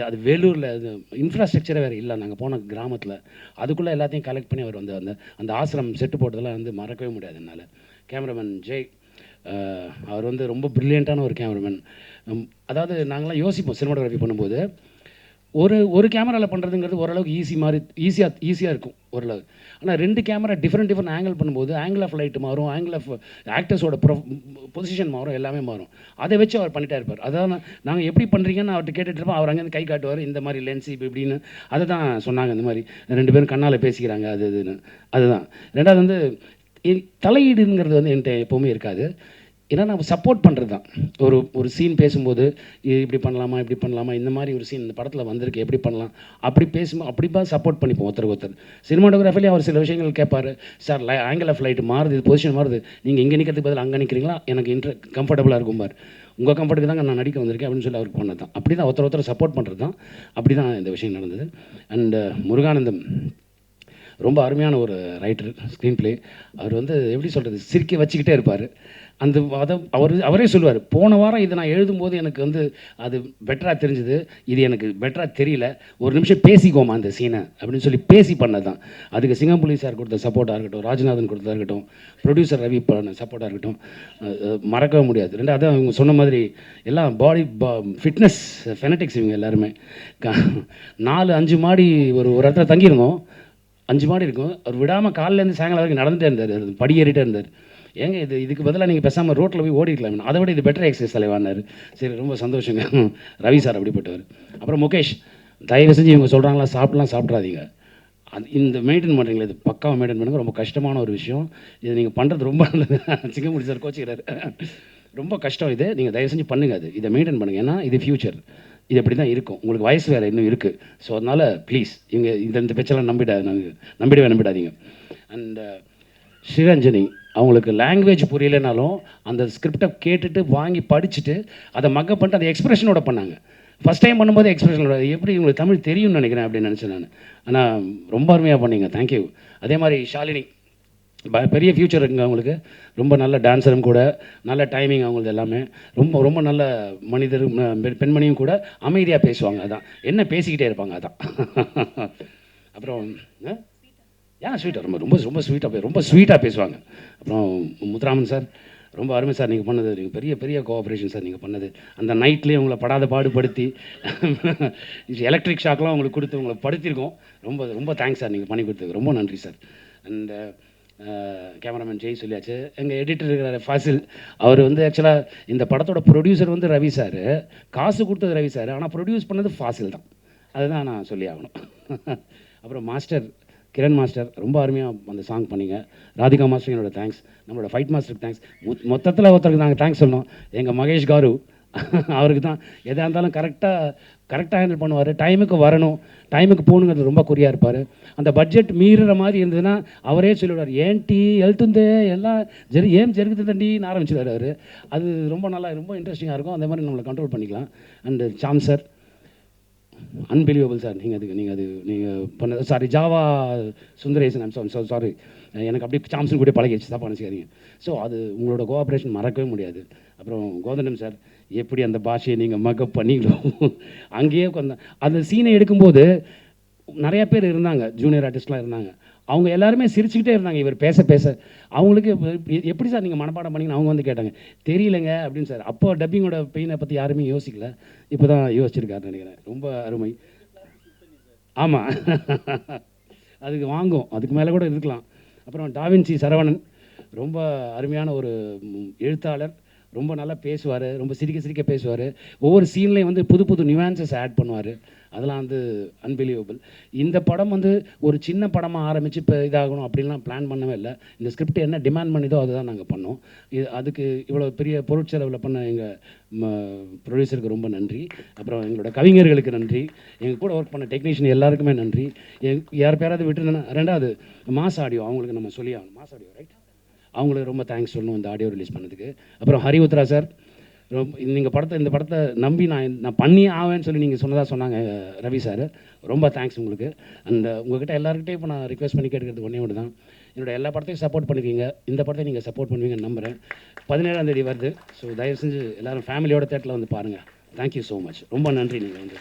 அது வேலூரில் அது இன்ஃப்ராஸ்ட்ரக்சரே வேறு இல்லை, நாங்கள் போன கிராமத்தில். அதுக்குள்ளே எல்லாத்தையும் கலெக்ட் பண்ணி அவர் வந்து அந்த ஆசிரம் செட்டு போட்டதெல்லாம் வந்து மறக்கவே முடியாது என்னால். கேமராமேன் ஜெய், அவர் வந்து ரொம்ப ப்ரில்லியண்ட்டான ஒரு கேமராமேன். அதாவது நாங்களாம் யோசிப்போம் சினிமாட்டோகிராஃபி பண்ணும்போது, ஒரு கேமராவில் பண்ணுறதுங்கிறது ஓரளவுக்கு ஈஸியாக இருக்கும் ஓரளவு. ஆனால் 2 கேமரா டிஃப்ரெண்ட் ஆங்கிள் பண்ணும்போது ஆங்கிள் ஆஃப் லைட் மாறும், ஆங்கிள் ஆஃப் ஆக்டர்ஸோட பொசிஷன் மாறும், எல்லாமே மாறும். அதை வச்சு அவர் பண்ணிட்டே இருப்பார். அதான் நாங்கள் எப்படி பண்ணுறீங்கன்னு அவர்கிட்ட கேட்டுட்டு இருப்போம். அவர் அங்கேருந்து கை காட்டுவார், இந்த மாதிரி லென்ஸ் இப்படின்னு. அதை தான் சொன்னாங்க, இந்த மாதிரி 2 பேரும் கண்ணால் பேசிக்கிறாங்க அது இதுன்னு. அதுதான். ரெண்டாவது வந்து தலையீடுங்கிறது வந்து என்கிட்ட எப்போவுமே இருக்காது. ஏன்னா நம்ம சப்போர்ட் பண்ணுறது தான். ஒரு சீன் பேசும்போது இப்படி பண்ணலாமா, இந்த மாதிரி ஒரு சீன் இந்த படத்தில் வந்திருக்கு, எப்படி பண்ணலாம், அப்படி பேசும்போது அப்படிப்பா சப்போர்ட் பண்ணிப்போம் ஒருத்தர். சினிமாட்டோகிராஃபிலே அவர் சில விஷயங்கள் கேட்பார். சார் ஆங்கிள் ஆஃப் லைட் மாறுது, இது பொசிஷன் மாறுது, நீங்கள் இங்கே நிற்கிறதுக்கு பதில் அங்கே நிற்கிறீங்களா, எனக்கு கம்ஃபர்டபுளாக இருக்கும் பார், உங்கள் கம்ஃபர்ட்டுக்கு தாங்க நான் நடிக்க வந்திருக்கேன் அப்படின்னு சொல்லி அவருக்கு பண்ணது தான். அப்படி தான் ஒருத்தர் சப்போர்ட் பண்ணுறது தான். அப்படி தான் இந்த விஷயம் நடந்தது. அண்டு முருகானந்தம் ரொம்ப அருமையான ஒரு ரைட்டர், ஸ்க்ரீன் ப்ளே. அவர் வந்து எப்படி சொல்கிறது, சிரிக்க வச்சுக்கிட்டே இருப்பார். அதை அவரே சொல்லுவார், போன வாரம் இதை நான் எழுதும்போது எனக்கு வந்து அது பெட்டராக தெரிஞ்சுது, இது எனக்கு பெட்டராக தெரியல, ஒரு நிமிஷம் பேசிக்கோமா அந்த சீனை அப்படின்னு சொல்லி பேசி பண்ணது தான். அதுக்கு சிங்கம்புலி சார் கொடுத்த சப்போர்ட்டாக இருக்கட்டும், ராஜநாதன் கொடுத்ததாக இருக்கட்டும், ப்ரொடியூசர் ரவி பண்ண சப்போர்ட்டாக இருக்கட்டும், மறக்கவே முடியாது. ரெண்டாவது அவங்க சொன்ன மாதிரி எல்லாம் பாடி ஃபிட்னஸ் ஃபெனட்டிக்ஸ் இவங்க எல்லாருமே. 4-5 மாடி ஒரு இடத்துல தங்கியிருந்தோம், 5 மாடி இருக்கும். அவர் விடாமல் காலையிலேருந்து சாயங்காலம் வரைக்கும் நடந்துகிட்டே இருந்தார், படி ஏறிட்டே இருந்தார். ஏங்க இதுக்கு பதிலாக நீங்கள் பேசாமல் ரோட்டில் போய் ஓடிக்கலாம், அதை விட இது பெட்டர் எக்ஸசைஸ் தலைவானார். சரி, ரொம்ப சந்தோஷங்க. ரவி சார் அப்படிப்பட்டவர். அப்புறம் முகேஷ், தயவு செஞ்சு இவங்க சொல்கிறாங்களா சாப்பிட்றாதீங்க, இந்த மெயின்டைன் பண்ணுறீங்களா, இது பக்காவாக மெயின்டைன் பண்ணுங்க. ரொம்ப கஷ்டமான ஒரு விஷயம் இது, நீங்கள் பண்ணுறது ரொம்ப நல்லது. சிங்கமுடி சார் கோச்சிக்கிறார், ரொம்ப கஷ்டம் இது, நீங்கள் தயவு செஞ்சு பண்ணுங்கள், இதை மெயின்டைன் பண்ணுங்கள். ஏன்னா இது ஃப்யூச்சர், இது எப்படி தான் இருக்கும், உங்களுக்கு வயசு வேறு இன்னும் இருக்குது. ஸோ அதனால் ப்ளீஸ் இவங்க இந்த பேச்செல்லாம் நம்பிடாதீங்க. அண்ட் ஸ்ரீரஞ்சனி, அவங்களுக்கு லாங்குவேஜ் புரியலைனாலும் அந்த ஸ்கிரிப்டை கேட்டுட்டு வாங்கி படிச்சுட்டு அதை மக்கப் பண்ணிட்டு அந்த எக்ஸ்பிரஷனோட பண்ணாங்க. ஃபஸ்ட் டைம் பண்ணும்போது எக்ஸ்பிரஷனோட, எப்படி உங்களுக்கு தமிழ் தெரியும்னு நினைக்கிறேன் அப்படின்னு நினச்சேன் நான். ஆனால் ரொம்ப அருமையாக பண்ணீங்க, தேங்க்யூ. அதே மாதிரி ஷாலினி, பெரிய ஃப்யூச்சர் இருக்குங்க அவங்களுக்கு. ரொம்ப நல்ல டான்ஸரும் கூட, நல்ல டைமிங் அவங்களுக்கு எல்லாமே. ரொம்ப ரொம்ப நல்ல மனிதர், பெண்மணியும் கூட, அமைதியாக பேசுவாங்க. அதான் என்ன பேசிக்கிட்டே இருப்பாங்க, அதான். அப்புறம் ஸ்வீட்டாக ரொம்ப ஸ்வீட்டாக பேசுவாங்க. அப்புறம் முத்துராமன் சார், ரொம்ப அருமை சார் நீங்கள் பண்ணது, நீங்கள் பெரிய கோஆப்ரேஷன் சார் நீங்கள் பண்ணது. அந்த நைட்லேயே உங்களை படாத பாடுபடுத்தி எலக்ட்ரிக் ஷாக்லாம் உங்களுக்கு கொடுத்து உங்களை படுத்திருக்கோம். ரொம்ப தேங்க்ஸ் சார், நீங்கள் பண்ணி கொடுத்தது ரொம்ப நன்றி சார். அண்ட் கேமராமேன் ஜெய் சொல்லியாச்சு. எங்கள் எடிட்டர் இருக்கிற ஃபாசில், அவர் வந்து ஆக்சுவலாக இந்த படத்தோட ப்ரொடியூசர் வந்து ரவி சார், காசு கொடுத்தது ரவி சார், ஆனால் ப்ரொடியூஸ் பண்ணது ஃபாசில் தான். அதுதான் நான் சொல்லி ஆகணும். அப்புறம் மாஸ்டர் கிரண் மாஸ்டர் ரொம்ப அருமையாக அந்த சாங் பண்ணீங்க. ராதிகா மாஸ்டர் என்னோட தேங்க்ஸ். நம்மளோட ஃபைட் மாஸ்டருக்கு தேங்க்ஸ். மொத்தத்தில் ஒருத்தருக்கு நாங்கள் தேங்க்ஸ் சொல்லணும். எங்கள் மகேஷ் காரு அவருக்கு தான் எதாக இருந்தாலும் கரெக்டாக ஹேண்டில் பண்ணுவார். டைமுக்கு வரணும், டைமுக்கு போகணுங்கிறது ரொம்ப குறியாக இருப்பார். அந்த பட்ஜெட் மீறுற மாதிரி இருந்ததுன்னா அவரே சொல்லிவிடுவார், ஏன்டி எழுத்துந்தே எல்லாம் ஏன் ஜெருக்குதுண்டீன்னு ஆரம்பிச்சிடுவார் அவர். அது ரொம்ப நல்லா ரொம்ப இன்ட்ரெஸ்டிங்காக இருக்கும். அந்த மாதிரி நம்மளை கண்ட்ரோல் பண்ணிக்கலாம். And Sam sir unbelievable sir. நீங்கள் பண்ண sorry Java Sundaresan I'm sorry எனக்கு அப்படியே சாம்சன் கூட பழகிடுச்சு, தப்பாக நினச்சிக்காதீங்க. ஸோ அது உங்களோட கோஆப்ரேஷன் மறக்கவே முடியாது. அப்புறம் கோதண்டம் சார் எப்படி அந்த பாஷையை நீங்கள் மக்கப் பண்ணிங்களோ அங்கேயே அந்த சீனை எடுக்கும்போது நிறைய பேர் இருந்தாங்க, ஜூனியர் ஆர்டிஸ்ட்லாம் இருந்தாங்க. அவங்க எல்லாருமே சிரிச்சுக்கிட்டே இருந்தாங்க இவர் பேச பேச. அவங்களுக்கு எப்படி சார் நீங்கள் மனப்பாடம் பண்ணிங்கன்னு அவங்க வந்து கேட்டாங்க. தெரியலங்க அப்படின்னு சார். அப்போ டப்பிங்கோட பெயினை பற்றி யாருமே யோசிக்கல, இப்போ தான் யோசிச்சிருக்காருன்னு நினைக்கிறேன். ரொம்ப அருமை. ஆமாம் அதுக்கு வாங்கும், அதுக்கு மேலே கூட இருக்கலாம். அப்புறம் டாவின்சி சரவணன் ரொம்ப அருமையான ஒரு எழுத்தாளர். ரொம்ப நல்லா பேசுவார், ரொம்ப சிரிக்க பேசுவார். ஒவ்வொரு சீன்லேயும் வந்து புது புது நியூஆன்சஸ் ஆட் பண்ணுவார். அதெல்லாம் வந்து அன்பிலீவபிள். இந்த படம் வந்து ஒரு சின்ன படமாக ஆரம்பித்து இப்போ இதாகணும் அப்படின்லாம் பிளான் பண்ணவே இல்லை. இந்த ஸ்கிரிப்ட் என்ன டிமாண்ட் பண்ணிதோ அதுதான் நாங்கள் பண்ணோம். அதுக்கு இவ்வளோ பெரிய பொருட்செலவில் பண்ண எங்கள் ப்ரொடியூசருக்கு ரொம்ப நன்றி. அப்புறம் எங்களோட கவிஞர்களுக்கு நன்றி. எங்கள் கூட ஒர்க் பண்ண டெக்னீஷியன் எல்லாருக்குமே நன்றி. யார் பேராவது விட்டுருந்தேன்னா, ரெண்டாவது மாஸ் ஆடியோ அவங்களுக்கு நம்ம சொல்லி ஆகணும். மாஸ் ஆடியோ ரைட், அவங்களுக்கு ரொம்ப தேங்க்ஸ் சொல்லணும் இந்த ஆடியோ ரிலீஸ் பண்ணதுக்கு. அப்புறம் ஹரி உத்ரா சார், இந்த படத்தை நம்பி நான் பண்ணி ஆவேன்னு சொல்லி நீங்கள் சொன்னாங்க ரவி சார். ரொம்ப தேங்க்ஸ் உங்களுக்கு. அந்த உங்கள்கிட்ட எல்லாருக்கிட்டையும் இப்போ நான் ரிக்வெஸ்ட் பண்ணி கேட்குறது ஒன்று தான், என்னோட எல்லா படத்தையும் சப்போர்ட் பண்ணுவீங்க, இந்த படத்தை நீங்கள் சப்போர்ட் பண்ணுவீங்கன்னு நம்புகிறேன். 17ஆம் தேதி வருது. ஸோ தயவு செஞ்சு எல்லோரும் ஃபேமிலியோட தேட்டரில் வந்து பாருங்கள். Thank you so much. ரொம்ப நன்றி நீங்கள் வந்து